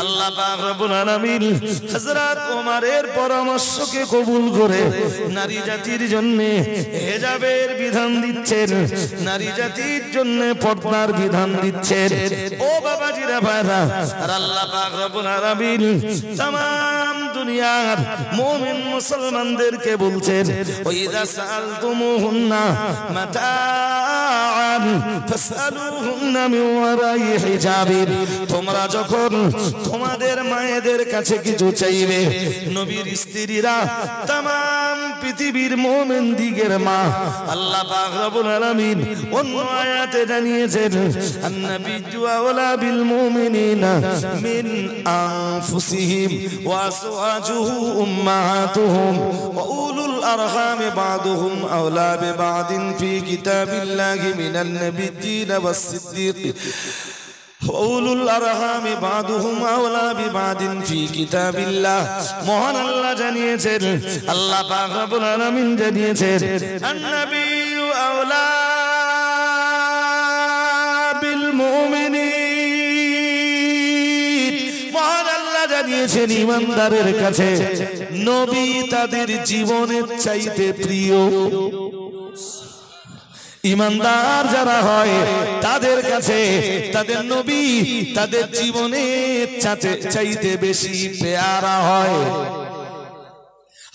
আল্লাহ পাক রব্বুল আলামিন হযরত ওমরের পরামর্শকে কবুল করে নারী জাতির জন্য হিজাবের বিধান দিচ্ছেন, নারী জাতির জন্য পর্দার বিধান দিচ্ছেন। ও বাবাজিরা ভাইরা, আর আল্লাহ পাক রব্বুল আলামিন तमाम দুনিয়ার মুমিন মুসলমানদেরকে বলছেন, ওয়াইদা সাআলতুমুহুন্না মাতাআন ফাসআলুহুন্না মিন ওয়ারাই হিজাবিন। তোমরা যখন তোমাদের মায়েদের কাছে কিছু চাইবে, নবীর স্ত্রীরা तमाम পৃথিবীর মুমিন দিগের মা, আল্লাহ পাক রব্বুল আলামিন অন্য আয়াতে জানিয়েছেন, আন-নাবিয়্যু আওলা বিল মুমিনিনা মিন আনফুসিহিম ওয়া আজওয়াজুহু উম্মাহাতুহুম ওয়া উলুল আরহামি বা'দুহুম আওলা বিবা'দিন ফি কিতাবিল্লাহি মিনান নাবিয়্যিনা ওয়াস সিদ্দীকিন ওয়াউলুল আরহামি বা'দুহুম আওলা বিবা'দিন ফি কিতাবিল্লাহ। মহান আল্লাহ জানিয়েছেন, আল্লাহ পাক রব্বুল আলামিন জানিয়েছেন, আন-নাবিয়্যু আওলা বিল মুমিনিন। মহান আল্লাহ জানিয়েছেন ঈমানদারের কাছে নবী তাদের জীবনের চাইতে প্রিয়। ঈমানদার যারা হয় তাদের কাছে তাদের নবী তাদের জীবনের চাইতে বেশি পেয়ারা হয়।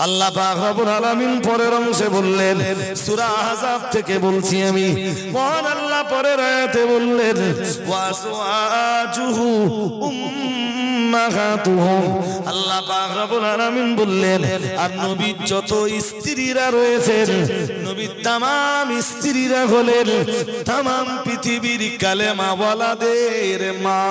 আল্লাহ পাক রব্বুল আলামিন পরের অংশে বললেন, সূরা আহজাব থেকে বলছি আমি, মহান আল্লাহ পরের আয়াতে বললেন, ওয়াসওয়াজুহু উম্মাহাতুহুম। আল্লাহ পাক রব্বুল আলামিন বললেন, আর নবীর যত স্ত্রীরা রয়েছেন, নবীর तमाम স্ত্রীরা হলেন तमाम পৃথিবীর কালেমাওয়ালাদের মা।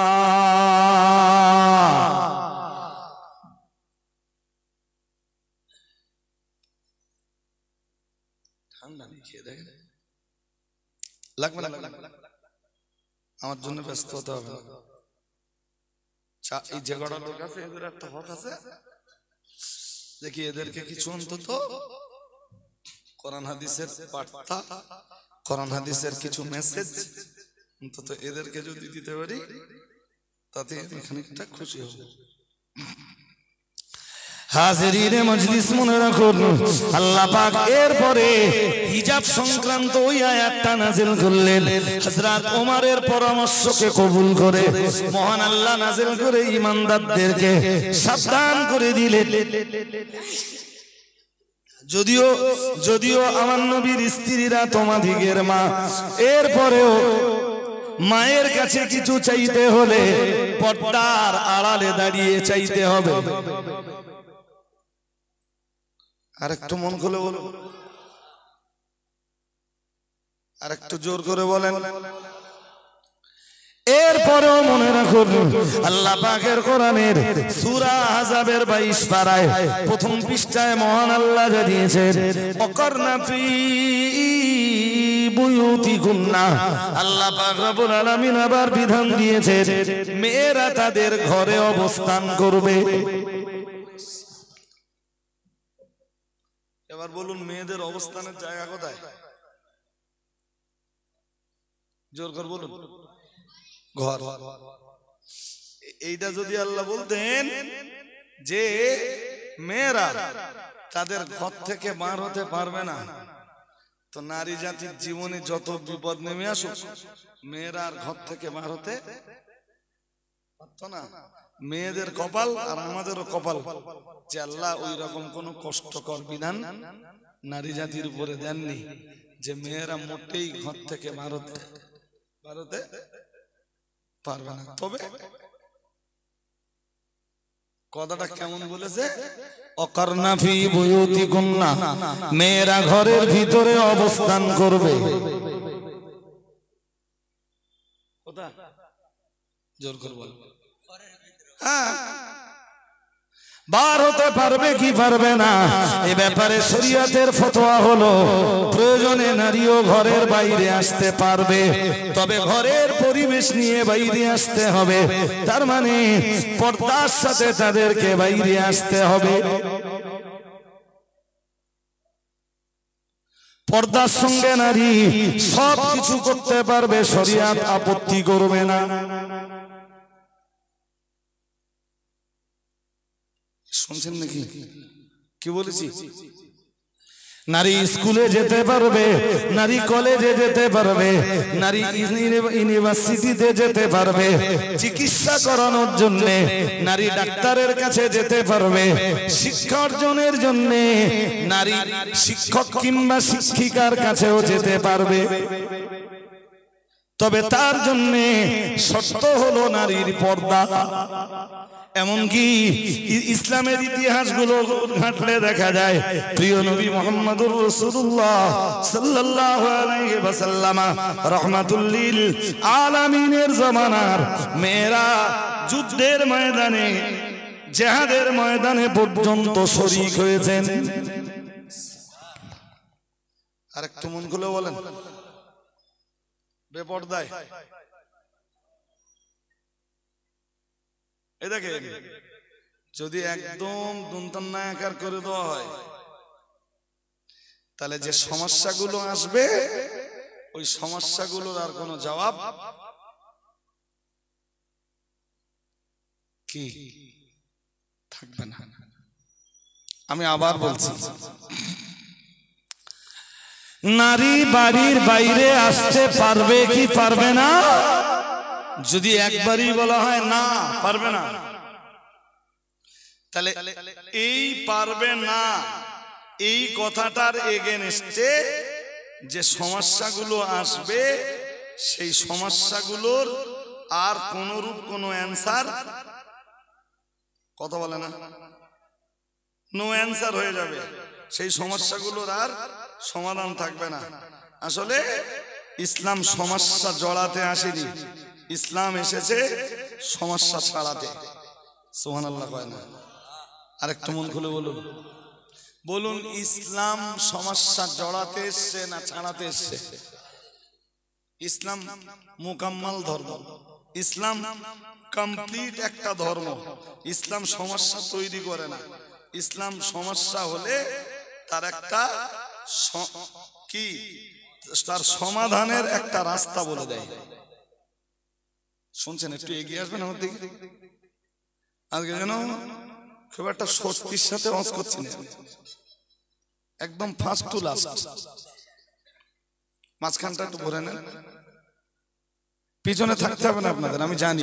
লাগবে না, আমার জন্য ব্যস্ত হতে হবে না। এই যে কটা লোক আছে এদের একটা হক আছে, দেখি এদেরকে কিছু অন্তত কোরআন হাদিসের বার্তা, কোরআন হাদিসের কিছু মেসেজ অন্তত এদেরকে যদি দিতে পারি তাতে আমি খানিকটা খুশি হব। হাজিরিনে মজলিস মনে রাখুন, আল্লাহ পাক এরপরে হিজাব সংক্রান্ত ওই আয়াতটা নাযিল করলেন। হযরত ওমরের পরামর্শকে কবুল করে মহান আল্লাহ নাযিল করে ঈমানদারদেরকে সাবধান করে দিলেন। যদিও আমার নবীর স্ত্রীরা তোমাদিগের মা, এরপরেও মায়ের কাছে কিছু চাইতে হলে পর্দার আড়ালে দাঁড়িয়ে চাইতে হবে। আর একটু মন খুলে বলো, আর একটু জোর করে বলেন। এরপরেও মনে রাখুন আল্লাহ পাকের কোরআনের সূরা আহজাবের 22 পারায় প্রথম পৃষ্ঠায় মহান আল্লাহ জানিয়েছেন ওয়াকারনা ফি বুয়ুতিকুন্না। আল্লাহ পাক রব্বুল আলামিন আবার বিধান দিয়েছেন মেয়েরা তাদের ঘরে অবস্থান করবে। এবার বলুন মেয়েদের অবস্থানের জায়গা কোথায়? জোর করে বলুন। ঘর। এইটা যদি আল্লাহ বলতেন যে মেয়েরা তাদের ঘর থেকে বার হতে পারবে না, তো নারী জাতির জীবনে যত বিপদ নেমে আসুক মেয়েরা আর ঘর থেকে বার হতে পারতো না। মেয়েদের কপাল আর আমাদেরও কপাল যে আল্লাহ ওই রকম কোন কষ্টকর বিধান নারী জাতির উপরে দেননি যে মেয়েরা মোটেই ঘর থেকে বার হতে পারবে না। তবে কথাটা কেমন বলেছে? ওয়াকারনা ফি বুয়ুতিকুন্না, মেয়েরা ঘরের ভিতরে অবস্থান করবে। কোথায়? জোর করে বল। হ্যাঁ, বার হতে পারবে কি পারবে না এ ব্যাপারে শরীয়তের ফতোয়া হলো প্রয়োজনে নারীও ঘরের বাইরে আসতে পারবে, তবে ঘরের পরিবেশ নিয়ে বাইরে আসতে হবে। তার মানে পর্দার সাথে তাদেরকে বাইরে আসতে হবে। পর্দার সঙ্গে নারী সব কিছু করতে পারবে, শরীয়ত আপত্তি করবে না। শুনছেন নাকি কি বলেছি? নারী স্কুলে যেতে পারবে, নারী কলেজে যেতে পারবে, নারী ইউনিভার্সিটিতে যেতে পারবে, চিকিৎসা করানোর জন্য নারী ডাক্তারের কাছে যেতে পারবে, শিক্ষা অর্জনের জন্য নারী শিক্ষক কিংবা শিক্ষিকার কাছেও যেতে পারবে। তবে তার জন্য শর্ত হলো নারীর পর্দা। এমনকি ইসলামের ইতিহাসগুলো ঘাটলে দেখা যায় প্রিয় নবী মুহাম্মদুর রাসূলুল্লাহ সাল্লাল্লাহু আলাইহি ওয়াসাল্লাম রাহমাতুল লিল আলামিনের জামানার মেয়েরা যুদ্ধের ময়দানে, জিহাদের ময়দানে পর্যন্ত শরীক হয়েছেন। আরেকটু মন খুলে বলেন, বেপরদায় এই দেখেন যদি একদম দুনতান্নায়াকার করে দেওয়া হয় তাহলে যে সমস্যাগুলো আসবে ওই সমস্যাগুলোর আর কোনো জবাব কি থাকবে না। আমি আবার বলছি, নারী বাড়ির বাইরে আসতে পারবে কি পারবে না? যদি একবারই বলা হয় না পারবে না, তাহলে এই পারবে না এই কথাটার এগেনস্টে যে সমস্যাগুলো আসবে সেই সমস্যাগুলোর আর কোনরূপ কোনো অ্যান্সার, কথা বলে না, নো অ্যান্সার হয়ে যাবে, সেই সমস্যাগুলোর আর সমাধান থাকবে না। আসলে ইসলাম সমস্যা জড়াতে আসেনি, ইসলাম এসেছে সমস্যা ছাড়াতে। সুবহানাল্লাহ কয় না? আরেকটু মন খুলে বলুন, বলুন ইসলাম সমস্যা জড়াতে এসছে না ছাড়াতে এসছে? ইসলাম মুকাম্মাল ধর্ম, ইসলাম কমপ্লিট একটা ধর্ম। ইসলাম সমস্যা তৈরি করে না, ইসলাম সমস্যা হলে তার একটা কি তার সমাধানের একটা রাস্তা বলে দেয়। শুনছেন? একটু এগিয়ে আসবেন আমার দিকে। আজকে যেন খুব একটা স্বস্তির সাথে ওয়াজ করছি না, একদম ফার্স্ট টু লাস্ট, মাঝখানটা একটু ভরে নেন। পিছনে থাকতে হবে না আপনাদের, আমি জানি।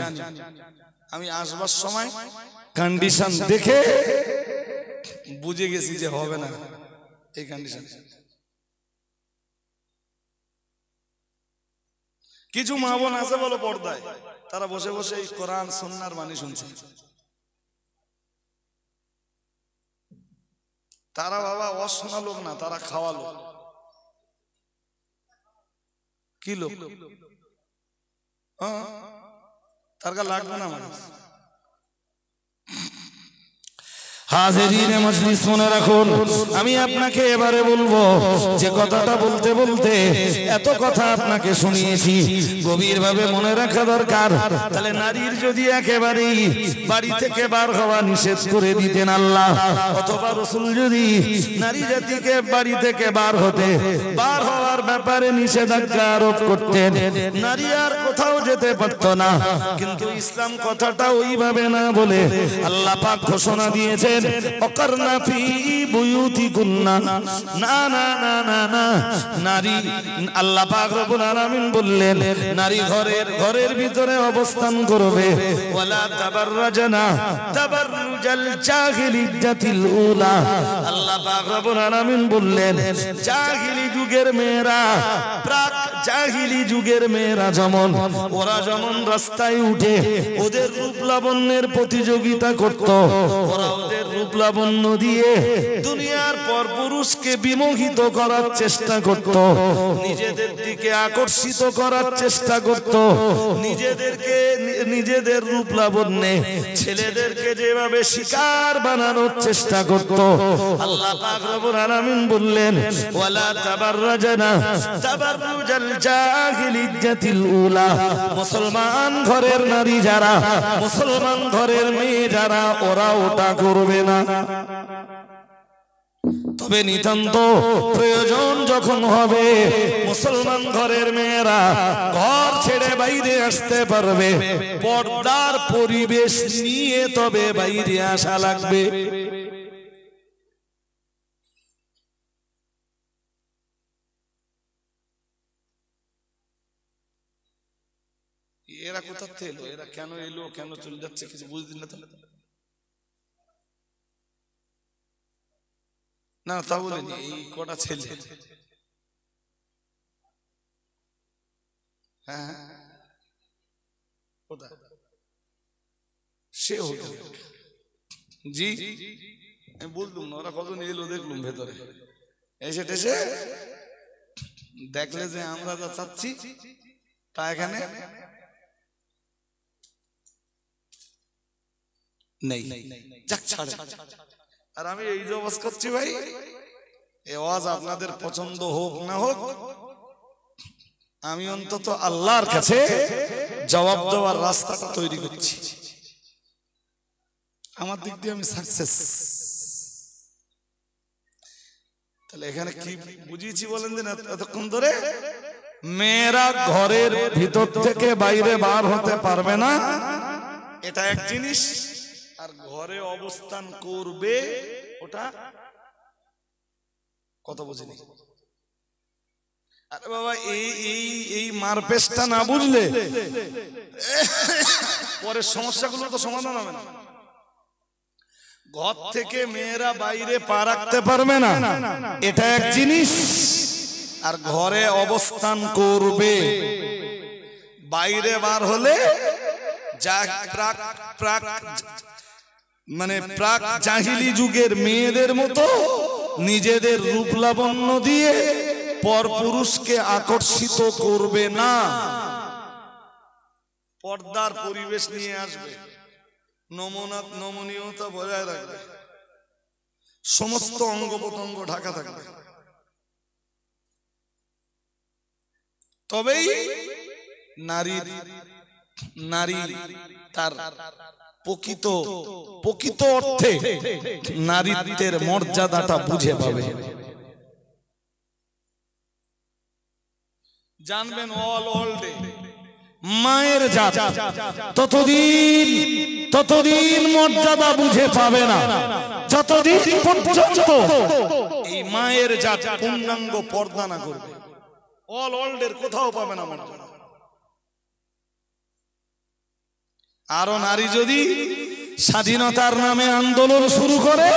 আমি আসবার সময় কন্ডিশন দেখে বুঝে গেছি যে হবে না এই কন্ডিশন। কিছু মা বোন আছে বলো পর্দায়, তারা বসে বসে এই কোরআন সুন্নাহর বাণী শুনছে। তারা বাবা অশোনা লোক না, তারা খাওয়া লোক। কি লোক? তার কাছে লাগবে না আমার। হাজিরিনে মজলিস শুনে রাখুন, আমি আপনাকে এবারে বলবো যে কথাটা বলতে বলতে এত কথা আপনাকে শুনিয়েছি, গভীরভাবে মনে রাখা দরকার। তাহলে নারীর যদি একেবারেই বাড়ি থেকে বার হওয়া নিষেধ করে দিতেন আল্লাহ, অথবা রাসূল যদি নারী জাতিকে বাড়ি থেকে বার হওয়ার ব্যাপারে নিষেধাজ্ঞা আরোপ করতেন, নারী আর কোথাও যেতে পারত না। কিন্তু ইসলাম কথাটা ওইভাবে না বলে আল্লাহ পাক ঘোষণা দিয়েছেন, অকরনা ফি বুয়ুতিকুন্না। না না না না না, নারী, আল্লাহ পাক রব্বুল আলামিন বললেন নারী ঘরের ভিতরে অবস্থান করবে। ওয়ালা তাবাররাজনা তাবাররুজাল জাহিলিয়াতিল উলা। আল্লাহ পাক রব্বুল আলামিন বললেন জাহিলি যুগের মেয়েরা, প্রাক জাহিলি যুগের মেয়েরা যেমন, ওরা যেমন রাস্তায় উঠে ওদের রূপ লাবণ্যের প্রতিযোগিতা করত, ওরা ওদের রূপ লাবণ্য দিয়ে দুনিয়ার পর পুরুষকে বিমোহিত করার চেষ্টা করত, নিজেদের দিকে আকর্ষিত করার চেষ্টা করত, নিজেদের রূপ লাবণ্যে ছেলেদেরকে যেভাবে শিকার বানানোর চেষ্টা করত। আল্লাহ পাক রব্বুল আলামিন বললেন ওয়ালা তাবাররাজনা তাবাররুজাল জাহিলিয়াতিল উলা। মুসলমান ঘরের নারী যারা, মুসলমান ঘরের মেয়ে যারা, ওরা ওটা করবে না। তবে নিতান্ত প্রয়োজন যখন হবে মুসলমান ঘরের মেয়েরা ঘর ছেড়ে বাইরে আসতে পারবে, পর্দার পরিবেশ নিয়ে তবে বাইরে আসা লাগবে। এরা কোথা থেকে এলো, এরা কেন এলো, কেন চলে যাচ্ছে কিছু বুঝদিন না। তাহলে না তা বলিনি, এই কটা ছেলে, হ্যাঁ কোথায় সে হোটেল, জি আমি বললুম না, ওরা কজন এলো দেখলুম ভেতরে এসে টেসে দেখলে যে আমরা যা চাচ্ছি তা এখানে নেই। যাক ছাড়ে, আর আমি এই যে ওয়াজ করছি ভাই, এই ওয়াজ আপনাদের পছন্দ হোক না হোক, আমি অন্তত আল্লাহর কাছে জবাব দেওয়ার রাস্তাটা তৈরি করছি। আমার দিক দিয়ে আমি সাকসেস। তাহলে এখানে কি বুঝিয়েছি বলেন দিন এতক্ষণ ধরে? মেয়েরা ঘরের ভিতর থেকে বাইরে বার হতে পারবে না, এটা এক জিনিস, আর ঘরে অবস্থান করবে ওটা কত বুঝিনি। আরে বাবা, এই মারপেশটা না বুঝলে পরে সমস্যাগুলো তো সমাধান হবে না। ঘর থেকে মেয়েরা বাইরে পা রাখতে পারবে না, এটা এক জিনিস, আর ঘরে অবস্থান করবে। বাইরে বার হলে যা প্রাক জাহিলি যুগের মেয়েদের মতো নিজেদের রূপ লাবণ্য দিয়ে পরপুরুষকে আকর্ষিত করবে না, পর্দার পরিবেশ নিয়ে আসবে, নমনীয়তা বজায় রাখবে, সমস্ত অঙ্গ প্রত্যঙ্গ ঢাকা থাকবে, তবেই নারী তার প্রকৃত অর্থে নারীত্বের মর্যাদাটা বুঝে পাবে। জানবেন অল ডে মায়ের জাত ততদিন মর্যাদা বুঝে পাবে না যতদিন পর্যন্ত এই মায়ের জাত পূর্ণাঙ্গ পর্দা না করবে। অল ডে কোথাও পাবে না মর্যাদা। আরো নারী যদি স্বাধীনতার নামে আন্দোলন শুরু করে,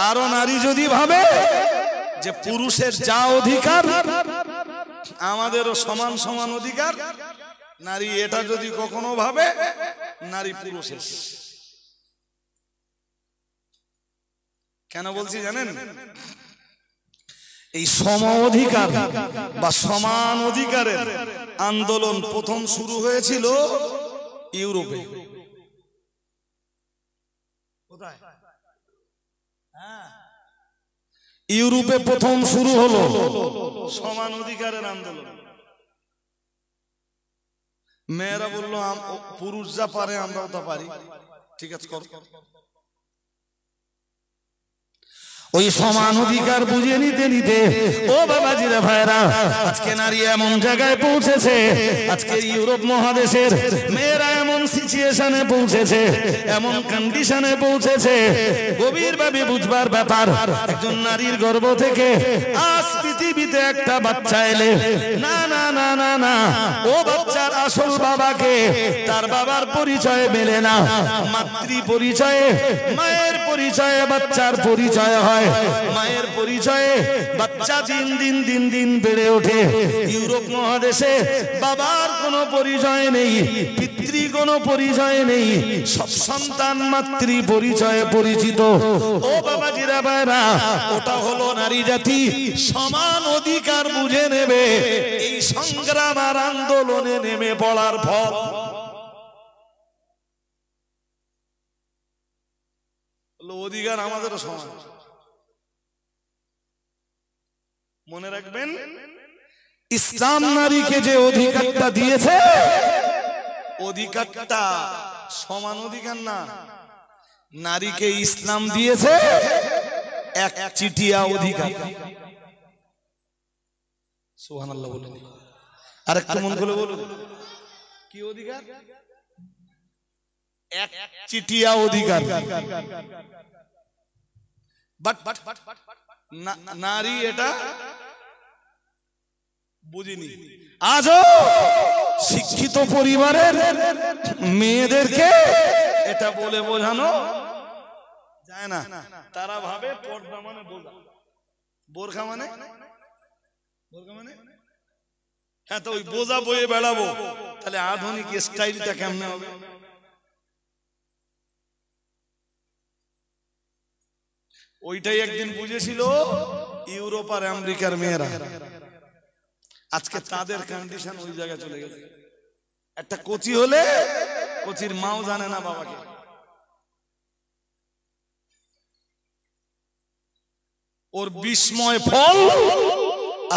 আরো নারী যদি ভাবে যে পুরুষের যা অধিকার আমাদেরও সমান সমান অধিকার, নারী এটা যদি কখনো ভাবে, নারী পুরুষের। কেন বলছি জানেন? এই সম অধিকার বা সমান অধিকারের আন্দোলন প্রথম শুরু হয়েছিল ইউরোপে। কোথায়? ইউরোপে প্রথম শুরু হলো সমান অধিকারের আন্দোলন। মেয়েরা বললো পুরুষ যা পারে আমরাও তা পারি, ঠিক আছে কর। ওই সমান অধিকার বুঝে নিতে নিতে ও বাবাজিরা ভাইরা, আজকে নারী এমন জায়গায় পৌঁছেছে, আজকে ইউরোপ মহাদেশের মেয়েরা এমন সিচুয়েশনে পৌঁছেছে, এমন কন্ডিশনে পৌঁছেছে, গভীরভাবে বুঝবার ব্যাপার। একজন নারীর গর্ভ থেকে আজ পৃথিবীতে একটা বাচ্চা এলে না না না না না, ও বাচ্চার আসল বাবাকে তার বাবার পরিচয় মেলে না, মাতৃ পরিচয়ে, মায়ের পরিচয়ে বাচ্চার পরিচয় হয়। মায়ের পরিচয়ে বাচ্চা দিন দিন দিন দিন বেড়ে ওঠে। ইউরোপ মহাদেশে বাবার কোনো পরিচয় নেই, পিতৃ কোনো পরিচয় নেই, সব সন্তান মাতৃ পরিচয়ে পরিচিত। ও বাবাজিরা ভাইরা, ওটা হলো নারী জাতি সমান অধিকার বুঝে নেবে এই সংগ্রাম আর আন্দোলনে নেমে পড়ার ফল। অধিকার আমাদেরও সমান। মনে রাখবেন, ইসলাম নারীকে যে অধিকারটা দিয়েছে, অধিকারটা সমান অধিকার না, নারীকে ইসলাম দিয়েছে এক চিটিয়া অধিকার। সুবহানাল্লাহ বলেন। আরেকটু মন খুলে বলুন, কি অধিকার? এক চিটিয়া অধিকার। বাট নারী এটা বুঝিনি। আজও শিক্ষিত পরিবারের মেয়েদেরকে এটা বলে বোঝানো যায় না। তারা ভাবে পর্দা মানে বোঝা, বোরখা মানে হ্যাঁ, তো ওই বোঝা বয়ে বেড়াবো, তাহলে আধুনিক স্টাইলটা কেমনে হবে? ওইটাই একদিন বুঝেছিল ইউরোপ আর আমেরিকার মেয়েরা। আজকে তাদের কন্ডিশন ওই জায়গায় চলে গেছে। একটা কোচি হলে কোচির মাও জানে না বাবাকে। ওর বিস্ময় ফল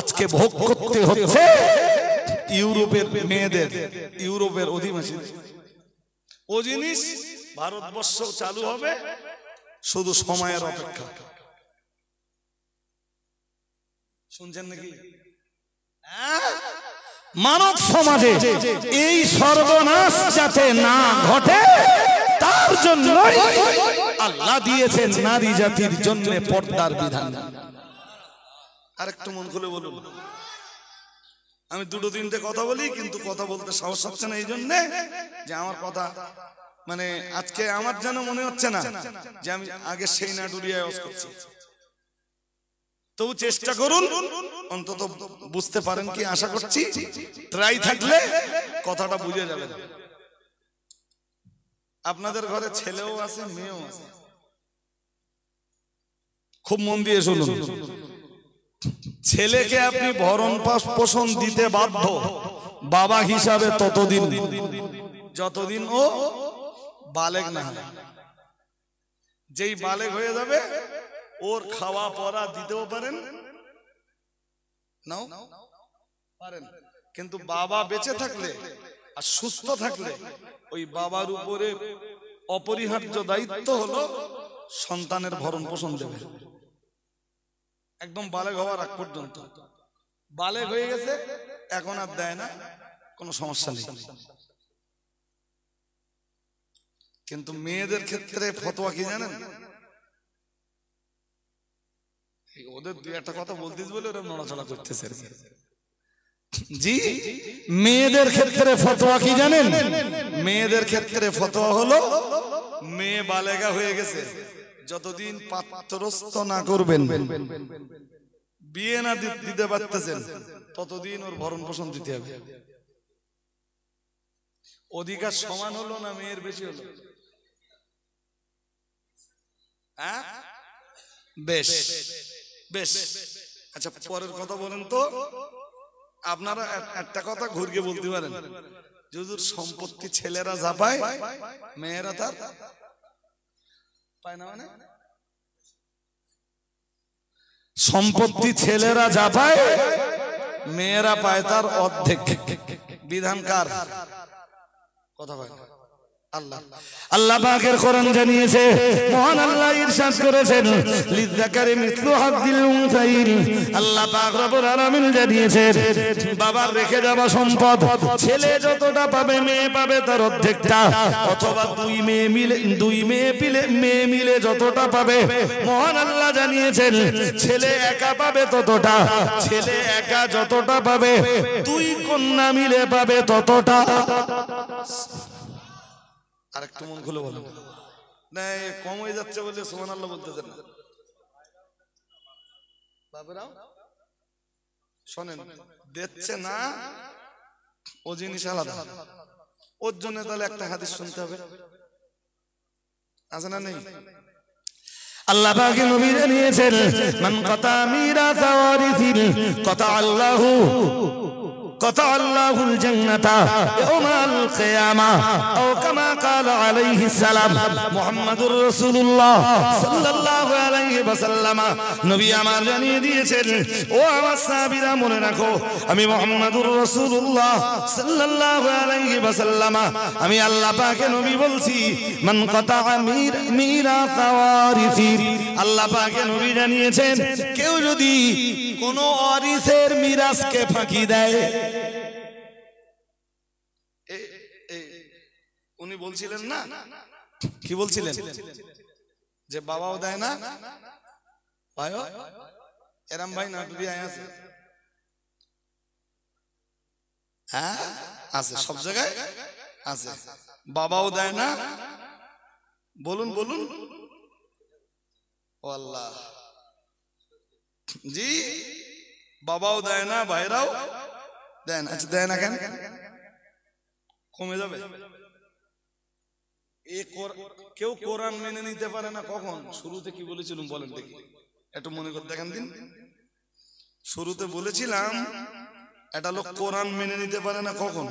আজকে ভোগ করতে হচ্ছে ইউরোপের মেয়েদের, ইউরোপের অধিবাসী। ও জিনিস ভারতবর্ষ চালু হবে, শুধু সময়ের অপেক্ষা। শুনছেন নাকি? মানব সমাজে এই সর্বনাশ যাতে না ঘটে তার জন্য আল্লাহ দিয়েছেন নারী জাতির জন্য পর্দার বিধান। আরেকটু মন খুলে বলুন। আমি দুটো তিনটে কথা বলি, কিন্তু কথা বলতে সাহস হচ্ছে না, এই জন্য যে আমার কথা মানে আজকে আমার যেন মনে হচ্ছে না যে আমি আগে সেই নাটুরিয়ায় ওয়াজ করছি। তবু চেষ্টা করুন, অন্তত বুঝতে পারেন কি আশা করছি। ট্রাই থাকলে কথাটা বুঝে যাবে। আপনাদের ঘরে ছেলেও আছে, মেয়েও আছে, খুব মন দিয়ে শুনুন। ছেলেকে আপনি ভরণ পোষণ দিতে বাধ্য বাবা হিসাবে ততদিন যতদিন ও বালেগ না হয়। যেই বালেগ হয়ে যাবে ওর খাওয়া পরা দিতেও পারেন, নাও পারেন, কিন্তু বাবা বেঁচে থাকলে আর সুস্থ থাকলে ওই বাবার উপরে অপরিহার্য দায়িত্ব হলো সন্তানের ভরণ পোষণ দেবে একদম বালেগ হওয়ার আগ পর্যন্ত। বালেগ হয়ে গেছে এখন আর দেয় না, কোনো সমস্যা নেই। কিন্তু মেয়েদের ক্ষেত্রে ফতোয়া কি জানেন? ওদের দুই একটা কথা বলতে বলে ওরা নড়াচড়া করতেছে। জি, মেয়েদের ক্ষেত্রে ফতোয়া কি জানেন? মেয়েদের ক্ষেত্রে ফতোয়া হলো, মেয়ে বালেগা হয়ে গেছে, যতদিন পাত্রস্থ না করবেন, বিয়ে না দিতে পারতেছেন, ততদিন ওর ভরণ পোষণ দিতে হবে। অধিকার সমান হলো না মেয়ের বেশি হলো? হ্যাঁ, বেশ বেশ। আচ্ছা, পরের কথা বলেন তো। আপনারা একটা কথা ঘুরিয়ে বলতে পারেন, হুজুর সম্পত্তি ছেলেরা যা পায় মেয়েরা তার পায় না, মানে সম্পত্তি ছেলেরা যা পায় মেয়েরা পায় তার অর্ধেক। বিধানকার কথা বলে আল্লাহ। আল্লাহ পাকের কোরআন জানিয়েছে, মহান আল্লাহ ইরশাদ করেছেন লিযাকারি মিসলু হাযিল উনসাইন। আল্লাহ পাক রব্বুল আলামিন জানিয়েছেন বাবার রেখে যাওয়া সম্পদ ছেলে যতটা পাবে মেয়ে পাবে তার অর্ধেকটা, অথবা দুই মেয়ে মিলে যতটা পাবে। মহান আল্লাহ জানিয়েছেন ছেলে একা পাবে ততটা, ছেলে একা যতটা পাবে দুই কন্যা মিলে পাবে ততটা। আর একটু মন খুলে বলেন না, কম হয়ে যাচ্ছে বলে সুবহানাল্লাহ বলতেছেন না। বাবারাও শোনেন, দেখছে না ও জিনিস আলাদা, ওর জন্য তাহলে একটা হাদিস শুনতে হবে, আছে না নেই? আল্লাহ পাকের নবী জানিয়েছেন মান কাতা মিরাসা ওয়ারিসিন কাতা আল্লাহুল জান্নাতা ইয়াউমাল কিয়ামা আও কামা ক্বালা আলাইহিস সালাম। মুহাম্মাদুর রাসূলুল্লাহ সাল্লাল্লাহু আলাইহি ওয়াসাল্লাম নবী আমার জানিয়ে দিয়েছেন, ও আমার সাহাবীরা মনে রাখো, আমি মুহাম্মাদুর রাসূলুল্লাহ সাল্লাল্লাহু আলাইহি ওয়াসাল্লাম আমি আল্লাহ পাকের নবী বলছি, মান কাতা মিরাসা ওয়ারিসিন। আল্লাহ পাকের নবী জানিয়েছেন কেউ যদি কোন ওয়ারিসের মিরাসকে ফাঁকি দেয়, উনি বলছিলেন না, কি বলছিলেন যে বাবাও দেয় না ভাইও এরাম ভাই না ডুবি আয় আছে, হ্যাঁ আছে, সব জায়গায় আছে, বাবাও দেয় না। বলুন বলুন ও আল্লাহ, জি বাবাও দেয় না ভাইরাও দেয় না। আচ্ছা দেয় না কেন? কমে যাবে? কেউ কোরআন মেনে নিতে পারে না কখন? শুরুতে কি বলেছিলাম বলেন দেখি, একটু মনে করে দেখেন দিন। শুরুতে বলেছিলাম একটা লোক কোরআন মেনে নিতে পারে না কখন,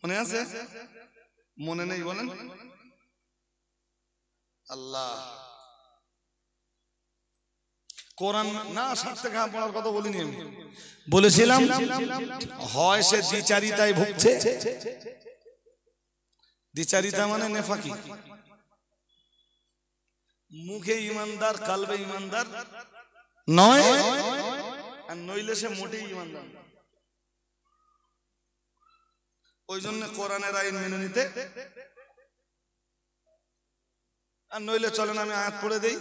মনে আছে? মনে নেই বলেন? আল্লাহ, কোরআন না সাথে ঘা পড়ার কথা বলিনি আমি, বলেছিলাম হয় সে দ্বিচারিতায় ভুগছে। দ্বিচারিতা মানে নেফাকি, মুখে ইমানদার কালবে ইমানদার নয়, আর নইলে সে মোটেই ইমানদার। ওই জন্য কোরআনের আইন মেনে নিতে, আর নইলে চলেন আমি আয়াত পড়ে দেই।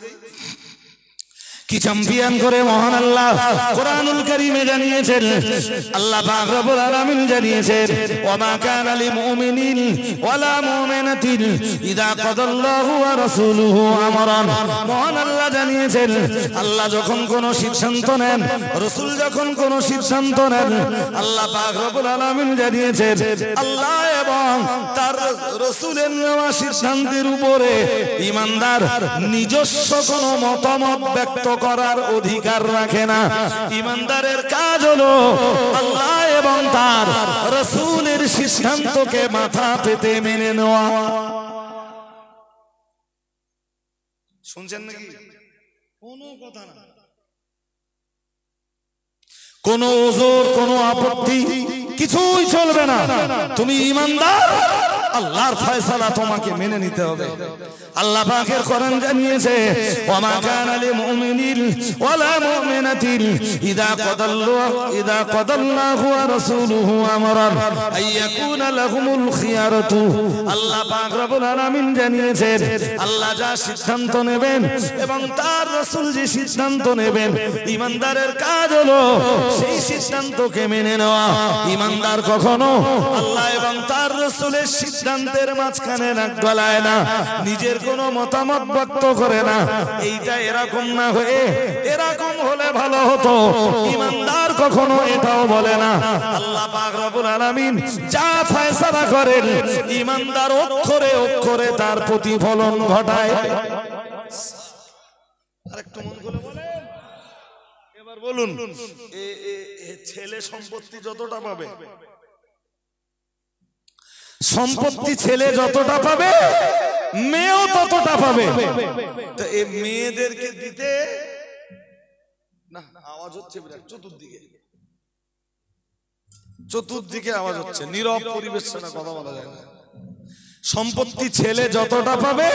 কি চ্যাম্পিয়ন করে মহান আল্লাহ কোরআনুল কারীমে জানিয়েছেন, আল্লাহ পাক রব্বুল আলামিন জানিয়েছেন, ওয়া মা কানা লিল মুমিনিন ওয়ালা মুমিনাতিন ইযা কাদাল্লাহু ওয়া রাসূলুহু আমরান। মহান আল্লাহ জানিয়েছেন আল্লাহ যখন কোন সিদ্ধান্ত নেন, রাসূল যখন কোন সিদ্ধান্ত নেন, আল্লাহ পাক রব্বুল আলামিন জানিয়েছেন আল্লাহ এবং তার রাসূলের নেওয়া সিদ্ধান্তের উপরে ঈমানদার নিজস্ব কোনো মতামত ব্যক্ত করার অধিকার রাখে না। ঈমানদারের কাজ হলো আল্লাহ এবং তার রাসূলের সিদ্ধান্তকে মাথা পেতে মেনে নেওয়া। শুনছেন নাকি? কোনো কথা না, কোনো ওজোর, কোনো আপত্তি কিছুই চলবে না। তুমি ঈমানদার, আল্লাহর ফয়সালা তোমাকে মেনে নিতে হবে। আল্লাহ পাকের কোরআন জানিয়েছে, ওয়া মা কানা লিল মুমিনিন ওয়ালা মুমিনাতিন ইযা কাদাল্লাহু ওয়া রাসূলুহু আমরান আইয়াকুনা লাহুমুল খিয়ারাতু। আল্লাহ পাক রব্বুল আলামিন জানিয়েছেন আল্লাহ যা সিদ্ধান্ত নেবেন এবং তার রাসূল যে সিদ্ধান্ত নেবেন, ঈমানদারের কাজ হলো সেই সিদ্ধান্তকে মেনে নেওয়া। ঈমানদার কখনো আল্লাহ এবং তার রাসূলের সিদ্ধান্তের মাঝখানে নাক গলায় না, নিজের কোনো মতামত ব্যক্ত করে না। এইটা এরকম না হয়ে এরকম হলে ভালো হতো, ঈমানদার কখনো এটাও বলে না। আল্লাহ পাক রব্বুল আলামিন যা ফয়সালা করেন, ঈমানদার অক্ষরে অক্ষরে তার প্রতিফলন ঘটায়। আরেকটু মন খুলে বলেন, এবার বলুন ছেলে সম্পত্তি যতটা পাবে সম্পত্তি ছেলে যতটা পাবে মেয়েও ততটা পাবে। তো এই মেয়েদেরকে দিতে না, আওয়াজ হচ্ছে বিরাট চতুর্দিকে, চতুর্দিকে আওয়াজ হচ্ছে, নীরব পরিবেশ না, কথা বলা যায় না। সম্পত্তি ছেলে যতটা পাবে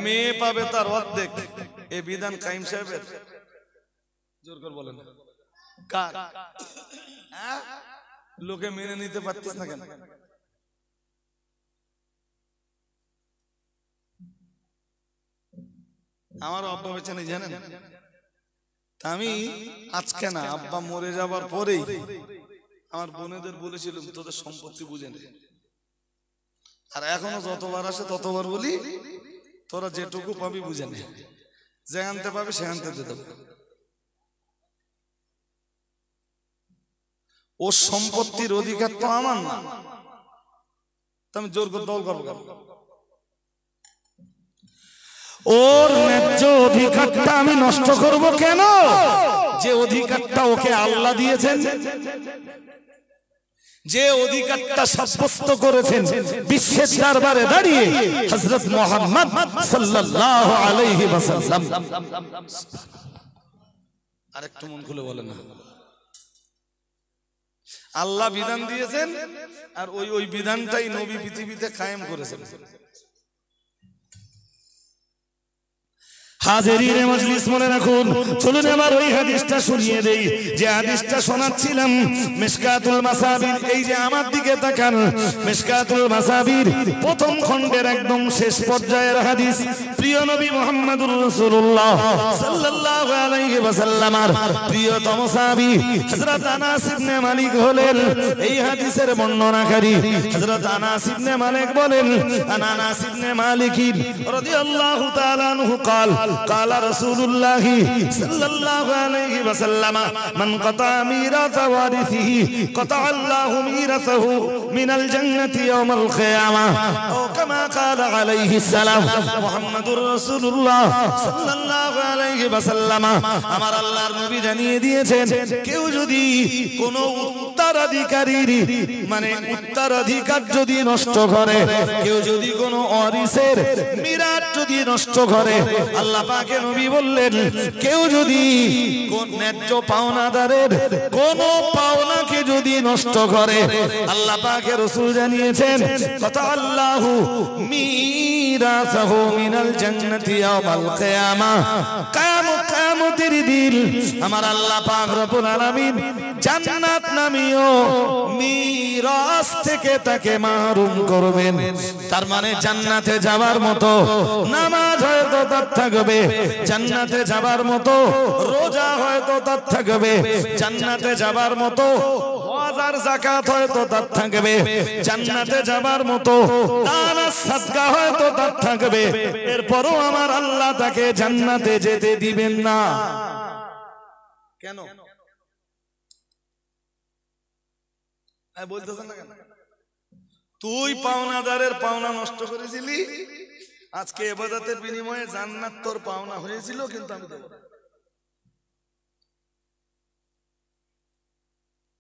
মেয়ে পাবে তার অর্ধেক। এই বিধান কাইম সাহেবের, জোর করে বলেন কার? লোকে মেনে নিতে পারতিস না কেন? আমার আব্বা বেঁচে নেই জানেন? আমি আজকে না, আব্বা মরে যাবার পরেই আমার বোনেদের বলেছিলাম তোদের সম্পত্তি বুঝে নে। আর এখনো যতবার আসে ততবার বলি তোরা যেটুকু পাবি বুঝে নে, যে আনতে পাবি সে আনতে দিয়ে দেবো। ও সম্পত্তির অধিকার তো আমার না, আমি জোর করে দল করবো কেন? ওর ন্যায্য অধিকারটা আমি নষ্ট করব কেন? যে অধিকারটা ওকে আল্লাহ দিয়েছেন, যে অধিকারটা সাব্যস্ত করেছেন বিশ্বের দরবারে দাঁড়িয়ে হযরত মুহাম্মদ সাল্লাল্লাহু আলাইহি ওয়াসাল্লাম। আরেকটু মন খুলে বলেন না, আল্লাহ বিধান দিয়েছেন আর ওই বিধানটাই নবী পৃথিবীতে কায়েম করেছেন। হাজিরিনে মজলিস মনে রাখুন, চলুন এবার ওই হাদিসটা শুনিয়ে দেই যে হাদিসটা শোনাচ্ছিলাম মিশকাতুল মাসাবির। এই যে আমার দিকে তাকান, মিশকাতুল মাসাবির প্রথম খণ্ডের একদম শেষ পর্যায়ের হাদিস। প্রিয় নবী মুহাম্মদুর রাসূলুল্লাহ সাল্লাল্লাহু আলাইহি ওয়াসাল্লামের প্রিয়তম সাহাবী হযরত আনাস ইবনে মালিক হলেন এই হাদিসের বর্ণনাকারী। হযরত আনাস ইবনে মালিক বলেন, আনাস ইবনে মালিক রাদিয়াল্লাহু তাআলা আনহু قال قال رسول الله صلى الله عليه وسلم من قطع ميراث وارثه قطع الله ميراثه من الجنة يوم القيامة أو كما قال عليه السلام محمد رسول الله صلى الله عليه وسلم। আমার আল্লাহর নবী জানিয়ে দিয়েছেন, কেউ যদি কোনো উত্তরাধিকারীর মানে উত্তরাধিকার যদি নষ্ট করে, কেউ যদি কোনো ওয়ারিসের মিরাথ যদি নষ্ট করে, আল্লাহ পাকে নবী বললেন কেউ যদি কোন ন্যায্য পাওনাদারের কোন পাওনাকে যদি নষ্ট করে, আল্লাহ পাকে রাসূল জানিয়েছেন কথা আল্লাহু মিরাসাহু মিনাল জান্নাতি ইয়াউমাল কিয়ামা। কিয়ামতের দিন আমার আল্লাহ পাক রব্বুল আলামিন জান্নাত নামীয় মিরাস থেকে তাকে মাহরুম করবেন। তার মানে জান্নাতে যাওয়ার মতো নামাজ হয়তো তার থাকবে, জান্নাতে যাবার মতো রোজা হয়তো তার থাকবে, জান্নাতে যাবার মতো হজ আর যাকাত হয়তো তার থাকবে, জান্নাতে যাবার মতো দান আর সাদকা হয়তো তার থাকবে। এরপরও আমার আল্লাহ তাকে জান্নাতে যেতে দিবেন না। কেন বলতেছেন না কেন? তুই পাওনাদারের পাওনা নষ্ট করেছিলি, আজকে ইবাদতের বিনিময়ে জান্নাত তোর পাওনা হয়েছিল, কিন্তু আমি দেব।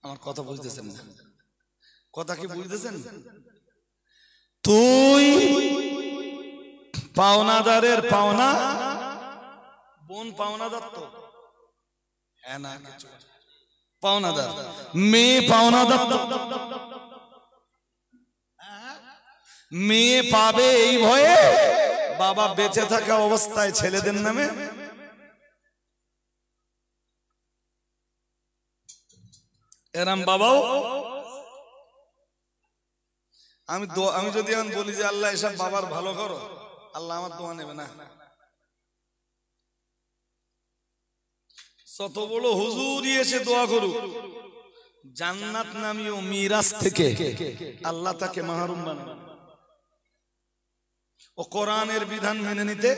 আমার কথা বুঝতেছেন না? কথা কি বুঝতেছেন? তুই পাওনাদারের পাওনা, বোন পাওনাদার তো হ্যাঁ না, কিছু পাওনাদার, মেয়ে পাওনাদার তো, মেয়ে পাবে এই ভয়ে বাবা বেঁচে থাকা অবস্থায় ছেলেদের নামে এরম বাবাও। আমি যদি এখন বলি যে আল্লাহ এসব বাবার ভালো করো, আল্লাহ আমার দোয়া নেবে না। যত বড় হুজুরই এসে দোয়া করুক, জান্নাত নামীয় মিরাস থেকে আল্লাহ তাকে মাহরুম বানাবে। ও কোরআনের বিধান মেনে নিতে,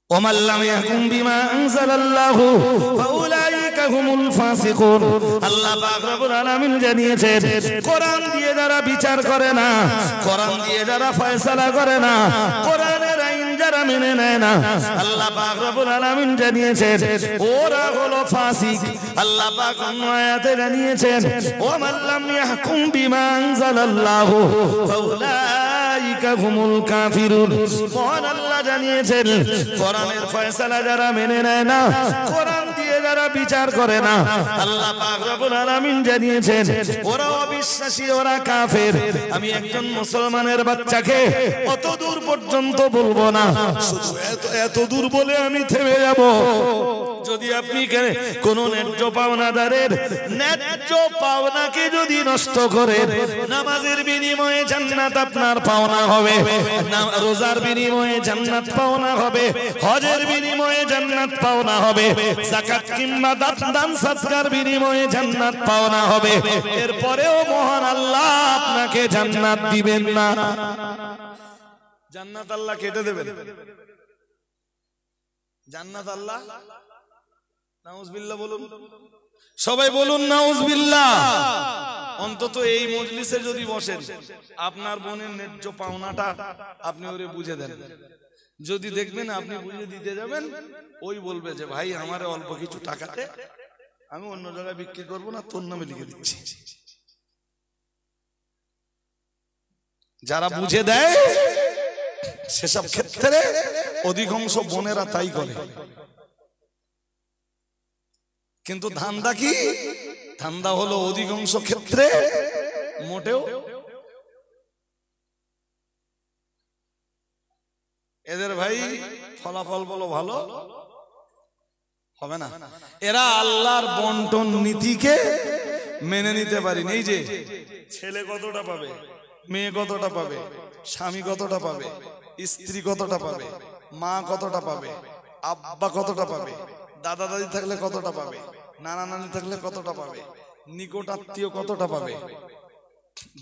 ওমান লাম ইয়াহকুম বিমা আনজালাল্লাহু ফাউলাইকা হুমুল ফাসিকুন। আল্লাহ পাক রব্বুল আলামিন জানিয়েছেন, কোরআন দিয়ে যারা বিচার করে না, কোরআন দিয়ে যারা ফয়সালা করে না, কোরআনের আইন যারা মেনে নেয় না, আল্লাহ পাক রব্বুল আলামিন জানিয়েছেন ওরা হলো ফাসিক। আল্লাহ পাক অন্য আয়াতে জানিয়েছেন ওয়া মান লাম ইয়াহকুম বিমা আনজালাল্লাহু ফাউলাইকা হুমুল কাফিরুন। মহান আল্লাহ জানিয়েছেন কোরআনের ফয়সালা যারা মেনে নেয় না, কোরআন দিয়ে যারা বিচার করে না, আল্লাহ পাক রব্বুল আলামিন জানিয়েছেন ওরা অবিশ্বাসী, ওরা কাফের। আমি একজন মুসলমানের বাচ্চাকে অত দূর পর্যন্ত বলবো না, শুধু এত দূর বলে আমি থেমে যাব। যদি আপনি কোন ন্যায্য পাওনাদারের ন্যায্য পাওনাকে যদি নষ্ট করেন, নামাজের বিনিময়ে জান্নাত আপনার পাওনা হবে, রোজার বিনিময়ে জান্নাত পাওনা হবে, হজের বিনিময়ে জান্নাত পাওনা হবে, যাকাত কিংবা দান সদকার বিনিময়ে জান্নাত পাওনা হবে। এরপরেও মহান আল্লাহ আপনাকে জান্নাত দিবেন না। জান্নাত আল্লাহ কেটে দেবেন। জান্নাত আল্লাহ, নাউজুবিল্লাহ বলুন, সবাই বলুন নাউজুবিল্লাহ। অন্তত এই মজলিসে যদি বসেন, আপনার বোনের ন্যায্য পাওনাটা আপনি ওরে বুঝে দেন। যদি দেখবেন আপনি বুঝে দিতে যাবেন, ওই বলবে যে ভাই আমারে অল্প কিছু টাকাতে আমি অন্য জায়গায় বিক্রি করবো না, তোর নামে লিখে দিচ্ছি। যারা বুঝে দেয় সেসব ক্ষেত্রে অধিকাংশ বোনেরা তাই করে। কিন্তু ধান্দা কি? ধান্দা হলো অধিকাংশ ক্ষেত্রে মোটেও এদের ভাই ফলাফল বলো ভালো হবে না। এরা আল্লাহর বন্টন নীতিকে মেনে নিতে পারেনি। এই যে ছেলে কতটা পাবে, মেয়ে কতটা পাবে, স্বামী কতটা পাবে, স্ত্রী কতটা পাবে, মা কতটা পাবে, আব্বা কতটা পাবে, দাদা দাদি থাকলে কতটা পাবে, নানা নানি থাকলে কতটা পাবে, নিকট আত্মীয় কতটা পাবে,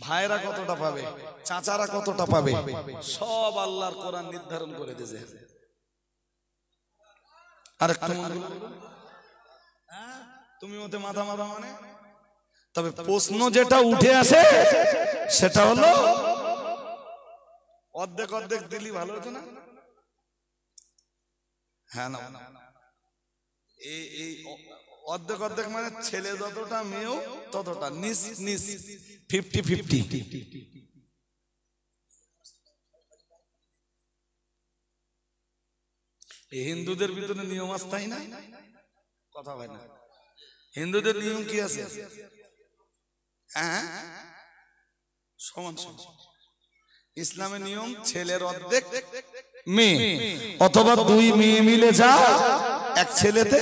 ভাইরা কতটা পাবে, চাচারা কতটা পাবে, সব আল্লাহর কোরআন নির্ধারণ করে দিয়েছে। আরেকটু তুমি ওতে মাথা মাথা মানে, তবে প্রশ্ন যেটা উঠে আসে সেটা হলো অর্ধেক অর্ধেক দিলি ভালো হতো না? হ্যাঁ না, এই অর্ধেক অর্ধেক মানে ছেলে যতটা মেয়েও ততটা, নিস নিস 50-50। হিন্দুদের ভিতরে নিয়ম আছে তাই না? কথা হয় না। হিন্দুদের নিয়ম কি আছে? হ্যাঁ, সমান সমান। ইসলামের নিয়ম ছেলের অর্ধেক মেয়ে, অথবা দুই মেয়ে মিলে যা এক ছেলেতে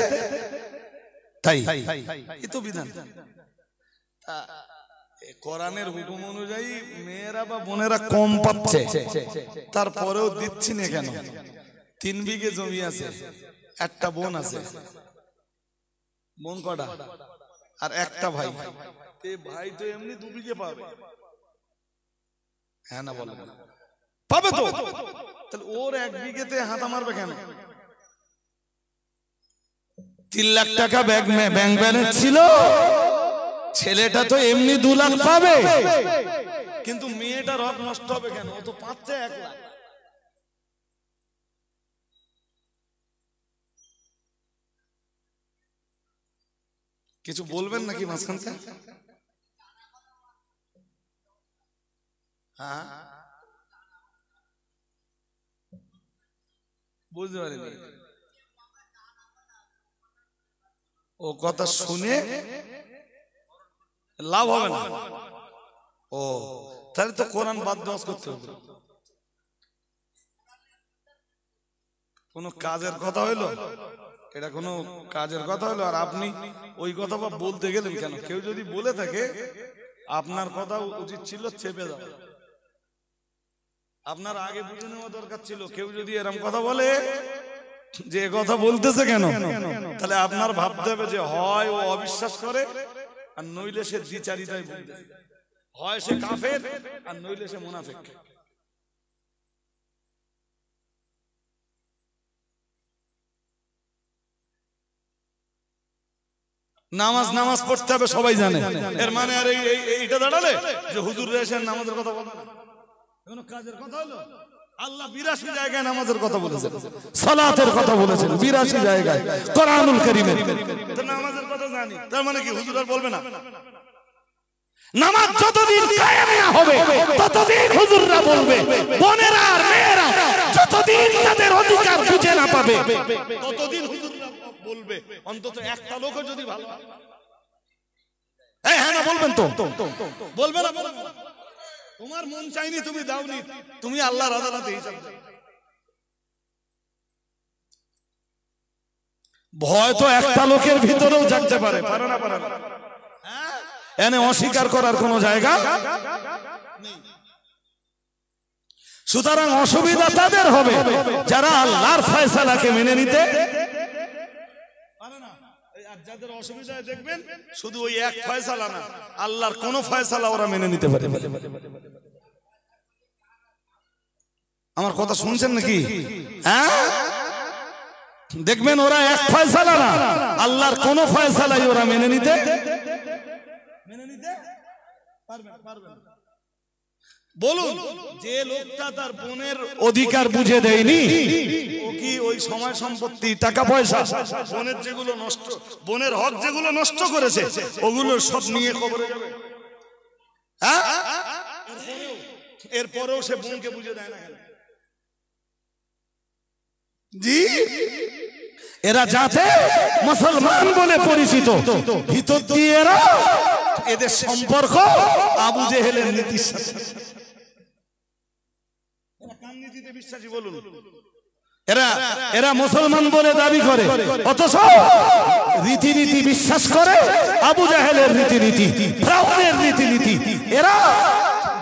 তাই। এই তো বিধান। কোরআনের হুকুম অনুযায়ী মেয়েরা বা বোনেরা কম পাচ্ছে, তারপরেও দিচ্ছি না কেন? 3 বিঘে জমি আছে, একটা বোন আছে, বোন কটা? আর একটা ভাই। ভাই তো এমনি 2 বিঘে পাবে, হ্যাঁ না বলে পাবে তো, তাহলে ওর 1 বিঘেতে হাতা মারবে কেন? 3 লাখ টাকা ব্যাংক ব্যালেন্স ছিল, ছেলেটা তো এমনি 2 লাখ পাবে, কিন্তু মেয়েটার হক নষ্ট হবে কেন? ও তো পাচ্ছে 1 লাখ। কিছু বলবেন নাকি মাঝখান থেকে? হ্যাঁ, বুঝতে পারিনি। ও কথা শুনে লাভ হবে না। ও তাহলে তো কোরআন বাদ দেওয়া করতে হবে। কোন কাজের কথা হইলো, এটা কোনো কাজের কথা হলো, আর আপনি ওই কথা বলতে গেলেন কেন? কেউ যদি বলে থাকে, আপনার কথা উচিত ছিল চেপে যাওয়া, আপনার আগে বুঝে নেওয়া দরকার ছিল। কেউ যদি এরকম কথা বলে যে কথা বলতেছে কেন, তাহলে আপনার ভাবতে হবে যে হয় ও অবিশ্বাস করে, আর নইলে সে দ্বিচারিতায় বলতেছে, হয় সে কাফের আর নইলে সে মুনাফিক। নামাজ নামাজ পড়তে হবে সবাই জানে, এর মানে আর এইটা দাঁড়ালে যে হুজুর এসে নামাজের কথা বলে না, কোনো কাজের কথা হলো? আল্লাহ 82 জায়গায় নামাজের কথা বলেছেন, সালাতের কথা বলেছেন 82 জায়গায় কোরআনুল কারীমে। তো নামাজের কথা জানি, তার মানে কি হুজুর আর বলবে না? নামাজ যতদিন কায়েম না হবে ততদিন হুজুররা বলবে, বোনেরা আর মেয়েরা যতদিন তাদের অধিকার বুঝে না পাবে ততদিন হুজুররা বলবে। অন্তত একটা লোকও যদি ভালো হ্যাঁ না বলবেন তো, বলবে না? তোমার মন চাইনি, তুমি দাওনি, তুমি আল্লাহর আদালতে হিসাব দাও। ভয় তো একটা লোকের ভিতরেও জাগতে পারে, পারে না? পারে না? এনে অস্বীকার করার কোন জায়গা নেই। সুতরাং অসুবিধা তাদের হবে যারা আল্লাহর ফয়সালাকে মেনে নিতে পারে না। আর যাদের অসুবিধা দেখবেন শুধু ওই এক ফয়সালা না, আল্লাহর কোন ফয়সালা ওরা মেনে নিতে পারে। আমার কথা শুনছেন নাকি? হ্যাঁ, দেখবেন ওরা এক ফয়সালা না, আল্লাহর কোন ফয়সালাই ওরা মেনে নিতে পারবে। বলুন, যে লোকটা তার বোনের অধিকার বুঝে দেয়নি, ও কি ওই সময় সম্পত্তি টাকা পয়সা বোনের যেগুলো নষ্ট, বোনের হক যেগুলো নষ্ট করেছে ওগুলো সব নিয়ে কবরে যাবে? হ্যাঁ, এরপরেও সে বোনকে বুঝে দেয় না। জি, এরা যাতে মুসলমান বলে পরিচিত, ভিতর দিয়ে এরা এদের সম্পর্ক আবু জেহেলের নীতির সাথে। এরা কার নীতিতে বিশ্বাসী বলুন? এরা মুসলমান বলে দাবি করে, অথচ রীতিনীতি বিশ্বাস করে আবু জাহেলের রীতিনীতি, ফিরআউনের রীতিনীতি। এরা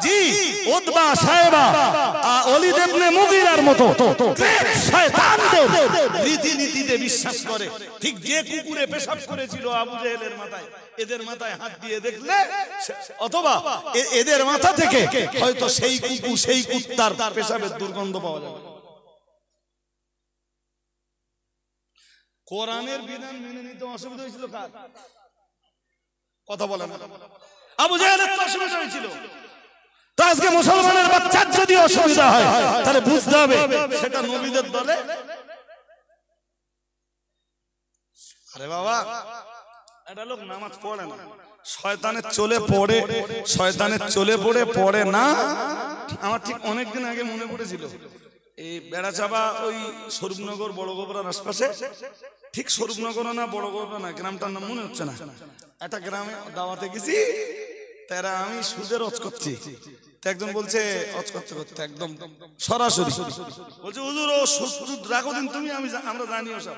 জি উতবা সাহেবা ওলীদ ইবনে মুগীরার মতো শয়তানদের রীতিনীতিতে বিশ্বাস করে। ঠিক যে কুকুরে পেশাব করেছিল আবু জেহেলের মাথায়, এদের মাথায় হাত দিয়ে দেখলে, অথবা এদের মাথা থেকে হয়তো সেই কুকুর সেই কুত্তার পেশাবের দুর্গন্ধ পাওয়া যাবে। কোরআনের বিধান মেনে নিতে অসুবিধা হয়েছিল কার? কথা বলে না। আবু জাহেলের তো অসুবিধা হয়েছিল। তো আজকে মুসলমানের বাচ্চার যদি অসুবিধা হয় তাহলে বুঝতে হবে সেটা নবীদের দলে। আরে বাবা, একটা লোক নামাজ পড়ে না, শয়তানের চলে পড়ে, শয়তানের চলে পড়ে না। আমার ঠিক অনেকদিন আগে মনে পড়েছিল, এই বেড়াচাপা ওই স্বরূপনগর বড় গোবরার আশপাশে, ঠিক স্বরূপনগর না বড় গোবরা না, গ্রামটার নাম মনে হচ্ছে না, একটা গ্রামে দাওয়াতে গেছি। তারা আমি সুদের অজ করছি, একজন বলছে অজ করতে করতে একদম সরাসরি বলছে, হুজুর ও সুদ রাখো দিন তুমি, আমরা জানি ওসব।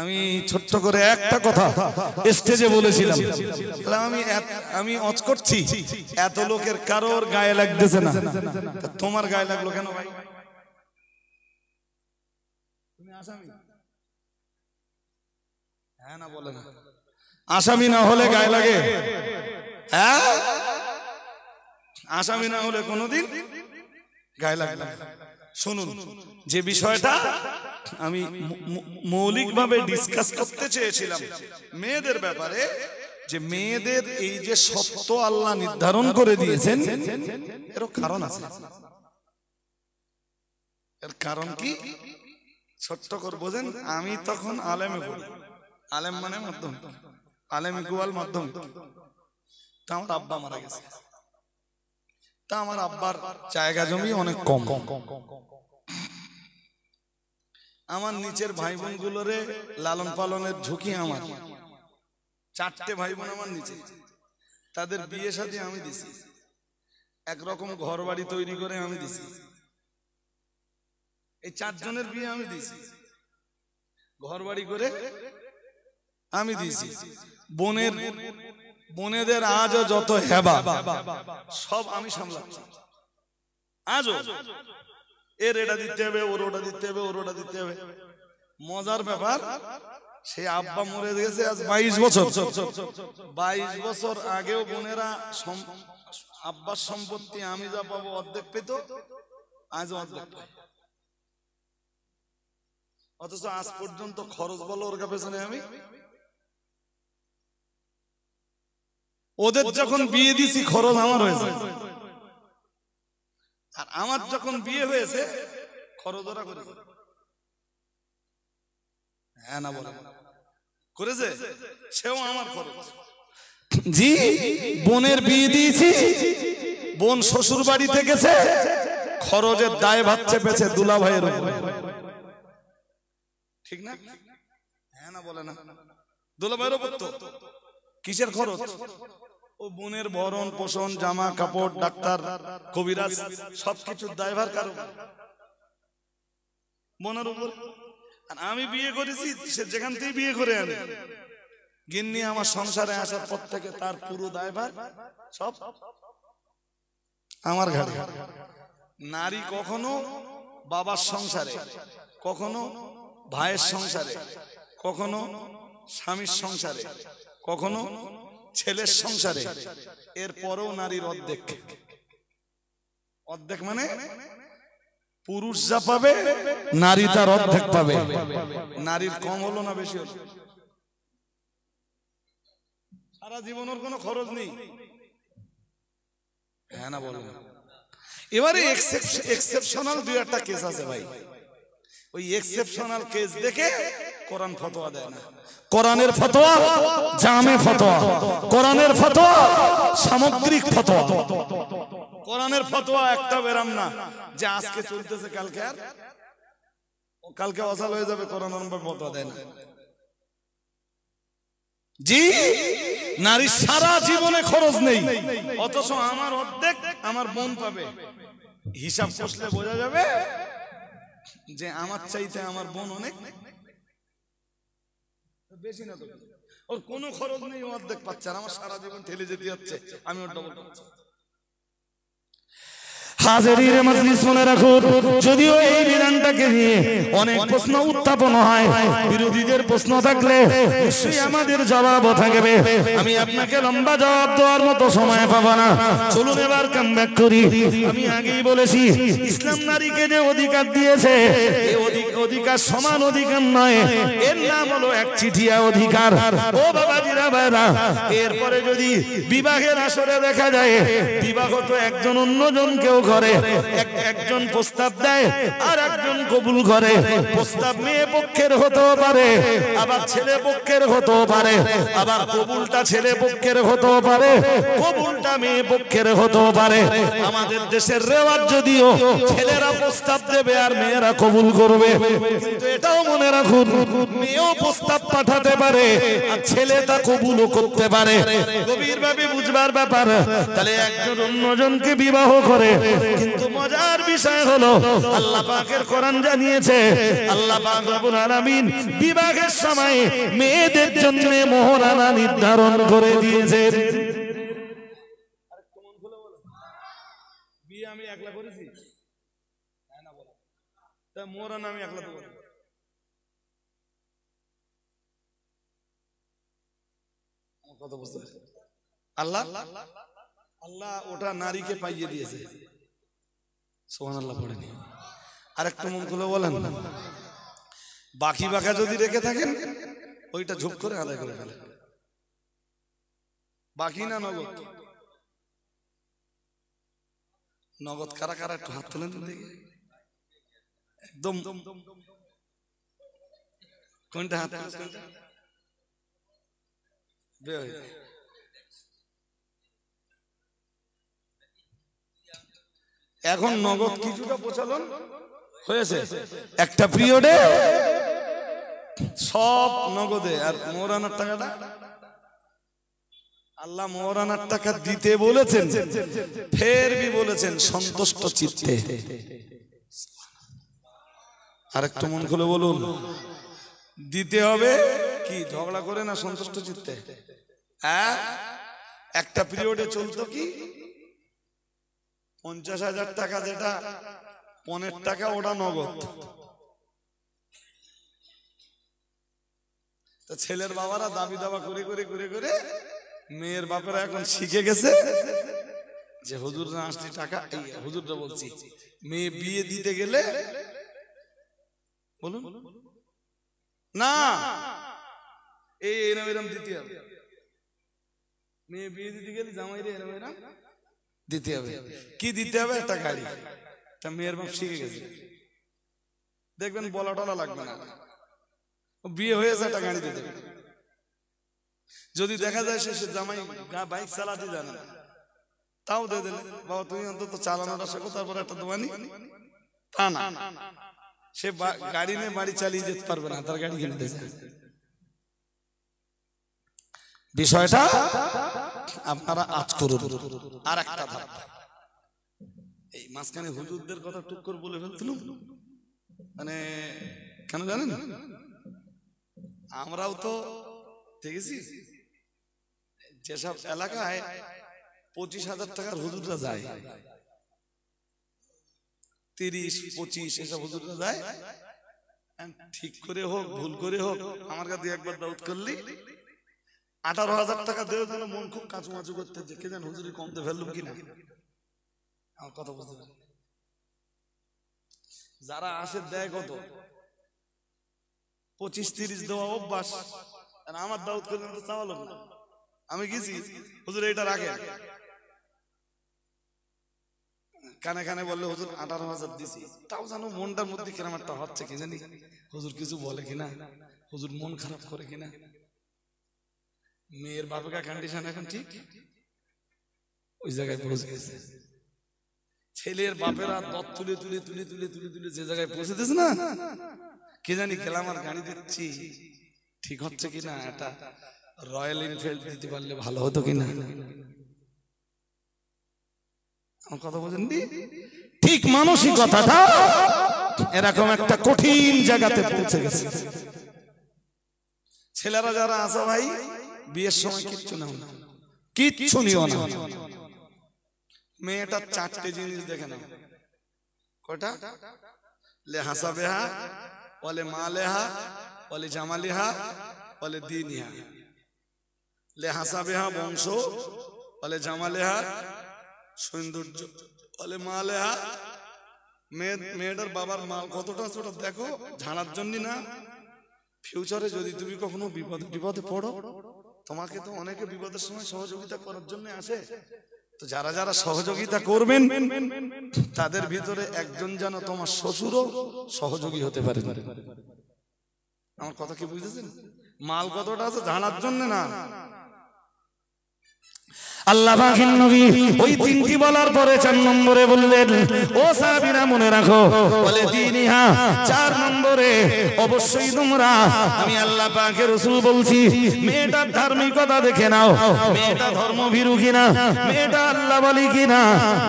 আমি ছোট্ট করে একটা কথা স্টেজে বলেছিলাম, আমি অজ করছি, এত লোকের কারোর গায়ে লাগতেছে না, তোমার গায়ে লাগলো কেন ভাই? তুমি আসামি? হ্যাঁ না বলে না? আসামি না হলে গায়ে লাগে? হ্যাঁ, আসামি না হলে কোনোদিন গায়ে লাগে না। শুনুন, যে বিষয়টা আমি মৌলিকভাবে ডিসকাস করতে চেয়েছিলাম মেয়েদের ব্যাপারে, যে মেয়েদের এই যে সত্য আল্লাহ নির্ধারণ করে দিয়েছেন, এর কারণ আছে। এর কারণ কি ছোট্ট করে বোঝেন। আমি তখন আলেমে পড়ি, আলেম মানে মাধ্যমিক, আলেম ইকুয়াল মাধ্যমিক। তা আমার আব্বা মারা গেছে, তা আমার আব্বার জায়গা জমি অনেক কম। আমার নিচের ভাই বোন গুলোরে লালন পালনের ঝুঁকি আমার, 4টে ভাই বোন আমার নিচে, তাদের বিয়ে শাদী আমি দিছি, একরকম ঘর বাড়ি তৈরি করে আমি দিছি, এই 4 জনের বিয়ে আমি দিছি, ঘর বাড়ি করে আমি দিছি। বোনেদের আজও যত হেবা সব আমি সামলাচ্ছি। আজও এর এটা দিতে হবে, ওর ওটা দিতে হবে, ওর ওটা দিতে হবে। মজার ব্যাপার, সে আব্বা মরে গেছে আজ 22 বছর। 22 বছর আগেও বোনেরা আব্বার সম্পত্তি আমি যা পাবো অর্ধেক পেত, আজও অর্ধেক পাই। অথচ আজ পর্যন্ত খরচ বলো ওর পেছনে আমি। ওদের যখন বিয়ে দিছি খরচ আমার হয়েছে, আর আমার যখন বিয়ে হয়েছে খরচ ওরা করেছে। হ্যাঁ না বলে করেছে, সেও আমার খরচ। জি, বোনের বিয়ে দিয়েছি, বোন শ্বশুর বাড়িতে গেছে, খরচের দায় ভাত চেপেছে দুলা ভাইয়ের উপরে, ঠিক না? হ্যাঁ না বলে না, দুলা ভাইয়ের উপর তো কিসের খরচ? ও বোনের ভরণ পোষণ, জামা কাপড়, ডাক্তার, কবিরাজ সবকিছুর দায়ভার কারো? বোনের উপর। আর আমি বিয়ে করেছি, সে যেখান থেকে বিয়ে করে আনে, গিন্নি আমার সংসারে আসার পর থেকে তার পুরো দায়ভার সব আমার ঘাড়ে। নারী কখনো বাবার সংসারে, কখনো ভাইয়ের সংসারে, কখনো স্বামীর সংসারে, কখনো ছেলের সংসারে, এরপরেও নারীর অর্ধেক। অর্ধেক মানে পুরুষ যা পাবে নারী তার অর্ধেক পাবে। নারীর কম হলো না বেশি হলো? সারা জীবনের কোনো খরচ নেই। হ্যাঁ না বলেন? এবারে এক্সেপশনাল দুই একটা কেস আছে ভাই, ওই এক্সেপশনাল কেস দেখে কোরআন ফতোয়া দেয় না। কোরআনের ফতোয়া জামে ফতোয়া, কোরআনের ফতোয়া সামগ্রিক ফতোয়া। কোরআনের ফতোয়া একটা বেরাম না যে আজকে চলতেছে কালকে আর কালকে অসাল হয়ে যাবে, কোরআনের ফতোয়া দেয় না। জি, নারীর সারা জীবনে খরচ নেই, অথচ আমার অর্ধেক আমার বোন পাবে। হিসাব কষলে বোঝা যাবে যে আমার চাইতে আমার বোন অনেক বেশি না। তো ওর কোনো খরচ নেই, অর্ধেক পাচ্ছে, আর আমার সারা জীবন ঠেলে যেতে হচ্ছে, আমি ওর ডবল পাচ্ছি। হাজির মজলিস মনে রাখুন, যদিও এই বিধানটাকে নিয়ে অনেক প্রশ্ন উত্থাপন হয়, বিরোধীদের প্রশ্ন থাকলে নিশ্চয়ই আমাদের জবাবও থাকবে। আমি আপনাকে লম্বা জবাব দেওয়ার মতো সময় পাবো না, চলুন এবার কাম ব্যাক করি। আমি আগেই বলেছি, ইসলাম নারীকে যে অধিকার দিয়েছে, এই অধিকার সমান অধিকার নয়, এর নাম হলো এক চিঠিয়া অধিকার। ও বাবাজিরা ভাইরা, এরপরে যদি বিবাহের আসরে দেখা যায় বিবাহ তো একজন অন্যজনকেও করে, একজন প্রস্তাব দেয় আর একজন কবুল করে। প্রস্তাব মেয়ে পক্ষের হতেও পারে, আবার ছেলে পক্ষের হতেও পারে, আবার কবুলটা ছেলে পক্ষের হতেও পারে, কবুলটা মেয়ে পক্ষের হতেও পারে। আমাদের দেশের রেওয়াজ যদিও ছেলেরা প্রস্তাব দেবে আর মেয়েরা কবুল করবে, কিন্তু এটাও মনে রাখুন, মেয়েও প্রস্তাব পাঠাতে পারে আর ছেলে তা কবুলও করতে পারে। গভীরভাবে বুঝবার ব্যাপার। তাহলে একজন অন্যজনকে বিবাহ করে, কিন্তু মজার বিষয় হলো আল্লাহ পাকের কোরআন জানিয়েছে, আল্লাহ পাক রব্বুল আলামিন বিবাহের সময় মেয়েদের জন্য মোহরানা নির্ধারণ করে দিয়েছেন। বিয়ে আমি একলা করেছি, হ্যাঁ না বলো, তা মোহরানা আমি একলা দেব? কথা বুঝতে পারছি? আল্লাহ আল্লাহ ওটা নারীকে পাইয়ে দিয়েছে। সুবহানাল্লাহ পড়েনি? আর একটু মন খুলে বলেন, বাকি বাকা যদি রেখে থাকেন ওইটা ঝুপ করে আদায় করে ফেলে। বাকি না নগদ? নগদ কারা কারা একটু হাত তোলেন দেখি। একদম কোনটা হাত? এখন নগদ কিছুটা প্রচলন হয়েছে, একটা পিরিয়ডে সব নগদে। আর মোহরানার টাকাটা আল্লাহ মোহরানার টাকা দিতে বলেছেন, ফের বি বলেছেন সন্তুষ্ট চিত্তে। আর একটু মন খুলে বলুন, দিতে হবে কি ঝগড়া করে না সন্তুষ্ট চিত্তে? হ্যাঁ, একটা পিরিয়ডে চলতো কি 50,000 টাকা, যেটা 15 টাকা ওটা নগদ। তো ছেলের বাবারা দাবি দাবা করে করে করে করে মেয়ের বাপেরা এখন শিখে গেছে যে হুজুর না আসলে টাকা, হুজুরটা বলছি, মেয়ে বিয়ে দিতে গেলে বলুন না এই এরম এরম দিতে হবে। মেয়ে বিয়ে দিতে গেলে জামাইরে এরা দিতে হবে। কি দিতে হবে? একটা গাড়ি। তা মেয়ের বাপ শিখে গেছে, দেখবেন বলা টলা লাগবে না, বিয়ে হয়েছে একটা গাড়ি দিতে হবে। যদি দেখা যায় সে জামাই বাইক চালাতে জানে না, তাও দিয়ে দিলে বাবা তুমি অন্তত চালানোটা শেখো, তারপর একটা দোয়ানি। তা না, সে গাড়ি নিয়ে বাড়ি চালিয়ে যেতে পারবে না, তার গাড়ি কিনে দিয়েছে। বিষয়টা আপনারা আজ করুন। আর একটা ধাপ, এই মাঝখানে হুজুরদের কথা টুক করে বলে ফেলছিলাম, মানে কেন জানেন? আমরাও তো দেখেছি যেসব এলাকায় 25,000 টাকার হুজুররা যায়, 30-25 এসব হুজুররা যায়, ঠিক করে হোক ভুল করে হোক আমার কাছে একবার দাউদ করলি 18,000 টাকা দেও, তাহলে মন খুব কাঁচু মাচু করতে, যে কে জান হুজুরি কমতে ফেললুম কিনা। আমার কথা বুঝতে পারি, যারা আসে দেয় কত 25-30 দেওয়া অভ্যাস, আমার দাউদ করলে তো চাওয়ালো না। আমি গেছি হুজুর এটা রাখে, কানে কানে বললে হুজুর 18,000 দিছি, তাও জানো মনটার মধ্যে কিরম একটা হচ্ছে, কি জানি হুজুর কিছু বলে কিনা, হুজুর মন খারাপ করে কিনা। মেয়ের বাপের কন্ডিশন এখন ঠিক ওই জায়গায় পৌঁছে গেছে। ছেলের বাপেরা দত তুলে তুলে তুলে তুলে তুলে তুলে যে জায়গায় পৌঁছে দিয়েছে না, কি জানি গেলাম আর গাড়ি দিচ্ছি, ঠিক হচ্ছে কিনা, এটা রয়্যাল এনফিল্ড দিতে পারলে ভালো হতো কিনা। আমার কথা বলেন ঠিক, মানসিকতাটা এরকম একটা কঠিন জায়গাতে পৌঁছে গেছে। ছেলেরা যারা আছে ভাই, বিয়ের সময় কিচ্ছু নাও না, কিচ্ছু নিও না। মেয়েটা 4টে জিনিস দেখে নাও। কয়টা? লেহাসা বেহা, বলে মা লেহা, বলে জামালিহা, বলে দিনিহা। লেহাসা বেহা বংশ, বলে জামালেহা সৌন্দর্য, বলে মা লেহা। মেয়েটার বাবার মাল কতটা ছোট দেখো, ঝাড়ার জন্য না, ফিউচারে যদি তুমি কখনো বিপদে পড়ো, তোমাকে তো অনেকে বিপদের সময় সহযোগিতা করার জন্য আসে, তো যারা যারা সহযোগিতা করবেন তাদের ভিতরে একজন যেন তোমার শ্বশুরও সহযোগী হতে পারে। আমার কথা কি বুঝতেছেন? মাল কতটা আছে ঝাড়ার জন্য না। আল্লাহ পাকের নবী ওই তিনটি বলার পরে 4 নম্বরে বললেন, ও সাহাবীরা মনে রাখো, বলে দিনিহা 4 নম্বরে অবশ্যই তোমরা, আমি আল্লাহ পাকের রাসূল বলছি, মেয়েটার ধার্মিকতা দেখে নাও, মেয়েটা ধর্মভীরু কিনা, মেয়েটা আল্লাহওয়ালি কিনা,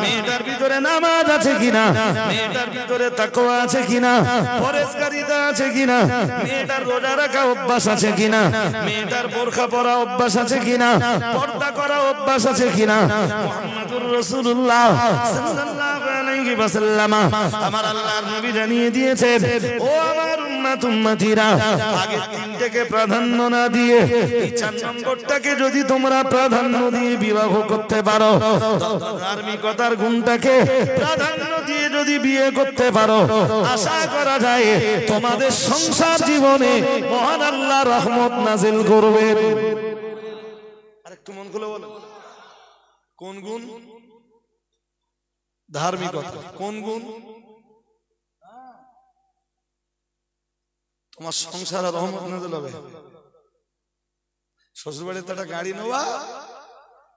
মেয়েটার ভিতরে নামাজ আছে কিনা, মেয়েটার ভিতরে তাকওয়া আছে কিনা, পরহেজগারিতা আছে কিনা, মেয়েটার রোজা রাখা অভ্যাস আছে কিনা, মেয়েটার বোরকা পরা অভ্যাস আছে কিনা, পর্দা করা অভ্যাস আছে কিনা। মুহাম্মাদুর রাসূলুল্লাহ সাল্লাল্লাহু আলাইহি ওয়াসাল্লাম আমার আল্লাহর নবী জানিয়ে দিয়েছেন, ও আমার উম্মতিরা, আগে 3টাকে প্রাধান্য না দিয়ে এই 4 নম্বরটাকে যদি তোমরা প্রাধান্য দিয়ে বিবাহ করতে পারো, ধার্মিকতার গুণটাকে প্রাধান্য দিয়ে যদি বিয়ে করতে পারো, আশা করা যায় তোমাদের সংসার জীবনে মহান আল্লাহ রহমত নাজিল করবেন। আরেকটু মন খুলে বলো, কোন গুণ? ধার্মিকতা। কোন গুণ? তোমার সংসারে রহমত নাযিল হবে। শ্বশুর বাড়িতে একটা গাড়ি নেওয়া,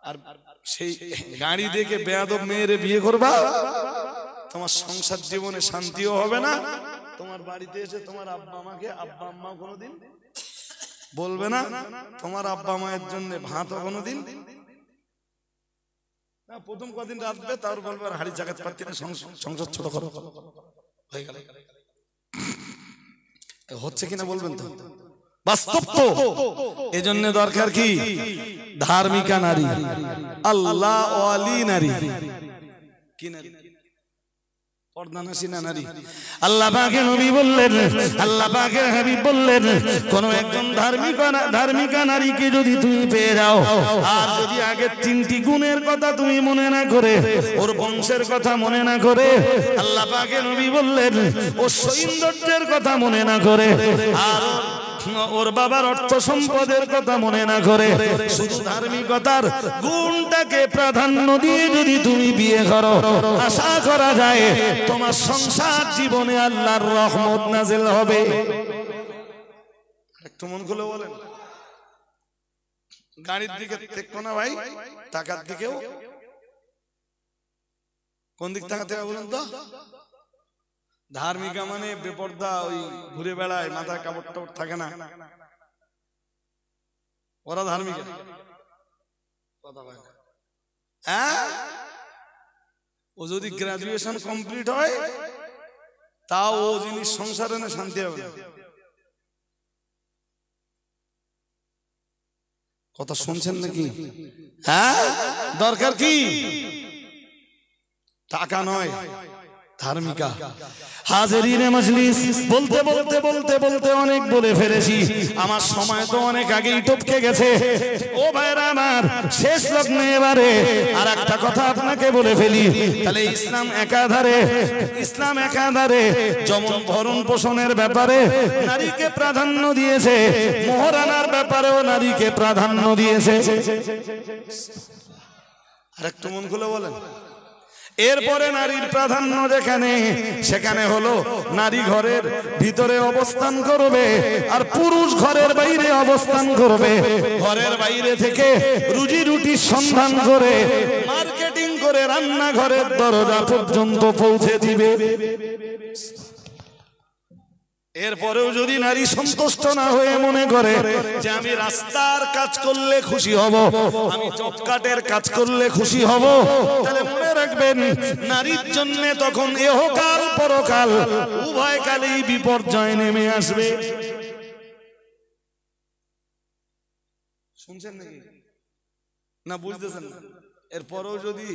আর সেই গাড়ি দেখে বেয়াদব মেয়েরে বিয়ে করবা, তোমার সংসার জীবনে শান্তিও হবে না। তোমার বাড়িতে এসে তোমার আব্বা আমাকে আব্বা আম্মা কোনোদিন বলবে না, তোমার আব্বা মায়ের জন্য ভাতও কোনোদিন, প্রথম কদিন রাখবে, তার বলবে হাড়ি জাগাত পারতি না, সংসার ছোট করো, হয়ে গেল। হচ্ছে কিনা বলবেন তো? বাস্তব তো। এজন্য দরকার কি? ধার্মিকা নারী, আল্লাহ ওয়ালি নারী, কি নারী? পর্দানাসীনা নারী। আল্লাহ পাকের নবী বললেন, আল্লাহ পাকের হাবিব বললেন, কোন একজন ধার্মিকা নারীকে যদি তুমি পেয়ে যাও, আর যদি আগের 3টি গুণের কথা তুমি মনে না করে, ওর বংশের কথা মনে না করে, আল্লাহ পাকের নবী বললেন ও সৌন্দর্যের কথা মনে না করে, আর ওর বাবার অর্থ সম্পদের কথা মনে না করে শুধু ধার্মিকতার গুণটাকে প্রাধান্য দিয়ে যদি তুমি বিয়ে করো, আশা করা যায় তোমার সংসার জীবনে আল্লাহর রহমত নাযিল হবে। একটু মন খুলে বলেন, গাড়ির দিকে দেখো না ভাই, টাকার দিকেও কোন দিক তাকাতে হবে বলুন তো? ধার্মিকা মানে বেপর্দা, ওই ঘুরে বেড়ায়, মাথায় কাপড় টাপড় থাকে না, ওরা ধার্মিকা? হ্যাঁ, ও যদি গ্রাজুয়েশন কমপ্লিট হয় তাও ও জিনিস সংসারে না শান্তি হবে না। কথা শুনছেন নাকি? হ্যাঁ, দরকার কি? টাকা নয়, ধার্মিকা। হাজিরিনে মজলিস, বলতে বলতে বলতে বলতে অনেক বলে ফেলেছি, আমার সময় তো অনেক আগেই টপকে গেছে। ও ভাইরা আমার, শেষ লগ্নে এবারে আর একটা কথা আপনাকে বলে ফেলি। তাহলে ইসলাম একাধারে যেমন ভরণ পোষণের ব্যাপারে নারীকে প্রাধান্য দিয়েছে, মোহরানার ব্যাপারেও নারীকে প্রাধান্য দিয়েছে। আর একটু মন খুলে বলেন। এরপরে নারীর প্রাধান্য যেখানে, সেখানে হলো নারী ঘরের ভিতরে অবস্থান করবে আর পুরুষ ঘরের বাইরে অবস্থান করবে। ঘরের বাইরে থেকে রুজি রুটির সন্ধান করে, মার্কেটিং করে রান্নাঘরের দরজা পর্যন্ত পৌঁছে দিবে। এরপরেও যদি নারী সন্তুষ্ট না হয়ে মনে করে যে আমি রাস্তার কাজ করলে খুশি হব, আমি চপকাটের কাজ করলে খুশি হব, তাহলে মনে রাখবেন নারীর জন্য তখন ইহকাল পরকাল উভয় কালেই বিপর্যয় নেমে আসবে। শুনছেন নাকি না বুঝতেছেন না? এরপরেও যদি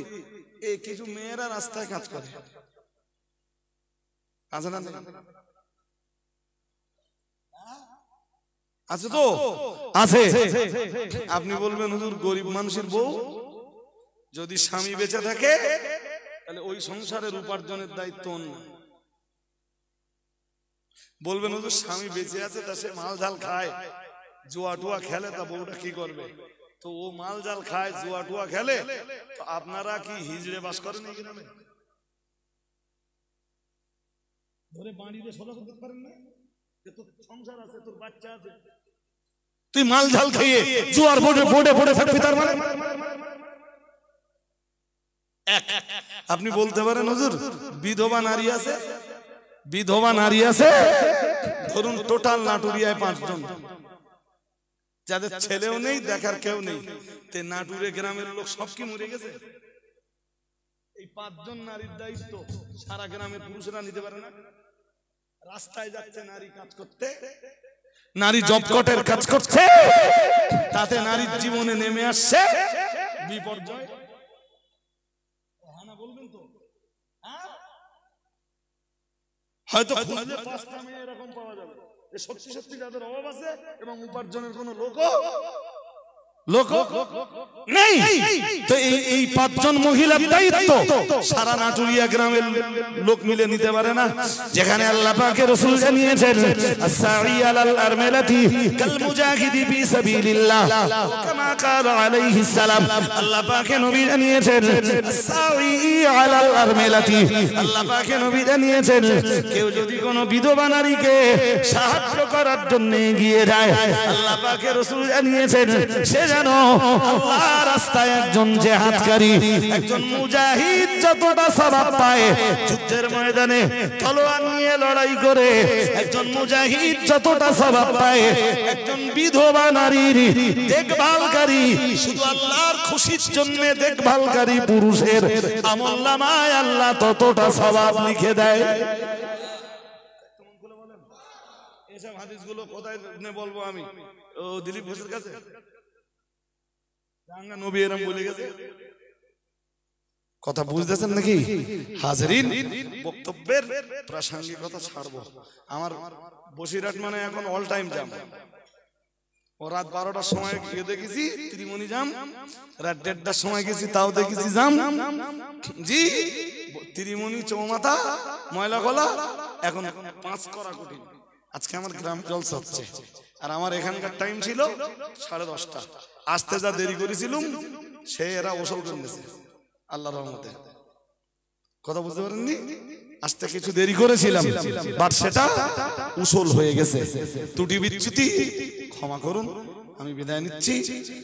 এই কিছু মেয়েরা রাস্তায় কাজ করে, আছে না? আছে তো আছে। আপনি বলবেন হুজুর গরিব মানুষের বউ যদি স্বামী বেঁচে থাকে তাহলে ওই সংসারের উপার্জনের দায়িত্ব অন্য। বলবেন হুজুর স্বামী বেঁচে আছে, তা সে মাল ঝাল খায়, জুয়া টুয়া খেলে, তা বউটা কি করবে? তো ও মাল জাল খায়, জুয়া টুয়া খেলে, তো আপনারা কি হিজড়ে বাস করেন? এই গ্রামে ধরে বাড়িতে সোজা করতে পারেন না? তোর সংসার আছে, তোর বাচ্চা আছে, তুই মাল ঝাল খেয়ে জুয়ার বোর্ডে বোর্ডে বোর্ডে থাকবি। তার মানে আপনি বলতে পারেন হুজুর বিধবা নারী আছে, বিধবা নারী আছে ধরুন টোটাল নাটুরিয়ায় 5 জন, যাদের ছেলেও নেই, দেখার কেউ নেই। তে নাটুরে গ্রামের লোক সব কি মরে গেছে? এই 5 জন নারীর দায়িত্ব সারা গ্রামের পুরুষরা নিতে পারে না? রাস্তায় যাচ্ছে নারী কাজ করতে, নারী জবকটের কাজ করছে, তাতে নারীর জীবনে নেমে আসছে বিপর্যয়। বলবেন তো হয়তো 5টা মেয়ে এরকম পাওয়া যাবে সত্যি সত্যি যাদের অভাব আছে এবং উপার্জনের কোন লোক নেই। তো এই 5 জন মহিলার দায়িত্ব সারা নাটুরিয়া গ্রামের লোক মিলে নিতে পারে না। যেখানে আল্লাহ পাকের রাসূল জানিয়েছেন as-sa'i আলাল আরমালাতি কাল মুজাহিদি ফি সাবিলিল্লাহ কামা ক্বালা আলাইহিস সালাম। আল্লাহ পাকের নবী জানিয়েছেন as-sa'i আলাল আরমালাতি, আল্লাহ পাকের নবী জানিয়েছেন কেউ যদি কোনো বিধবা নারীকে সাহায্য করার জন্য এগিয়ে যায়, আল্লাহ পাকের রাসূল জানিয়েছেন সে যেন আল্লাহর রাস্তায় একজন জিহাদকারী, একজন মুজাহিদ যতটা সওয়াব পায়, যুদ্ধের ময়দানে তলোয়ার নিয়ে লড়াই করে একজন মুজাহিদ যতটা সওয়াব পায়, একজন বিধবা নারীর দেখভালকারী, শুধু আল্লাহর খুশির জন্য দেখভালকারী পুরুষের আমলনামায় আল্লাহ ততটা সওয়াব লিখে দেয়। এসব হাদিসগুলো কোথায় বলবো আমি? ও দিলীপ ঘোষের কাছে নবী এরম বলে গেছে। কথা বুঝতেছেন নাকি হাজরিন? বক্তব্যের প্রাসঙ্গিকতা ছাড়বো। আমার বসিরহাট মানে এখন অল টাইম জাম। ও রাত 12টার সময় গিয়ে দেখেছি ত্রিমণি জাম, রাত 1:30টার সময় গেছি তাও দেখেছি জাম। জি, ত্রিমণি চৌমাথা ময়লা গলা এখন 5 করা কঠিন। আজকে আমার গ্রামে জলসা হচ্ছে, আর আমার এখানকার টাইম ছিল 10:30। আসতে যা দেরি করেছিলাম সে এরা ওসল করে নিয়েছে আল্লাহর রহমতে। কথা বুঝতে পারেননি? আসতে কিছু দেরি করেছিলাম, বাট সেটা উসল হয়ে গেছে। ত্রুটি বিচ্যুতি ক্ষমা করুন, আমি বিদায় নিচ্ছি।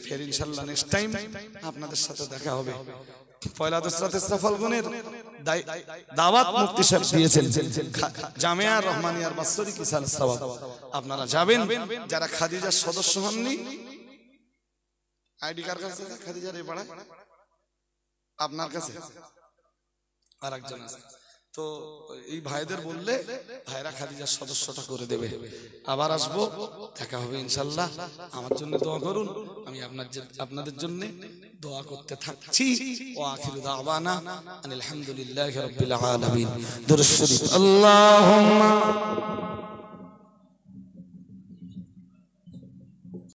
ফের ইনশাল্লাহ নেক্সট টাইম আপনাদের সাথে দেখা হবে। পয়লা দোসরা তেসরা ফাল্গুনের দাওয়াত মুফতি সাহেব দিয়েছেন জামিয়া রহমানিয়ার বাৎসরিক ইসাল সওয়াব। আপনারা যাবেন, যারা খাদিজার সদস্য হননি। আইডি কার্ড কাছে খাদিজার এই পাড়ায় আপনার কাছে আর একজন আছে, তো এই ভাইদের বললে ভাইরা খাদিজার সদস্যটা করে দেবে। আবার আসবো, দেখা হবে ইনশাল্লাহ। আমার জন্য দোয়া করুন, আমি আপনাদের জন্য দোয়া করতে থাকছি। ওয়া আখিরু দাওয়ানা আলহামদুলিল্লাহি রাব্বিল আলামিন। দুরূদ শরীফ। আল্লাহুম্মা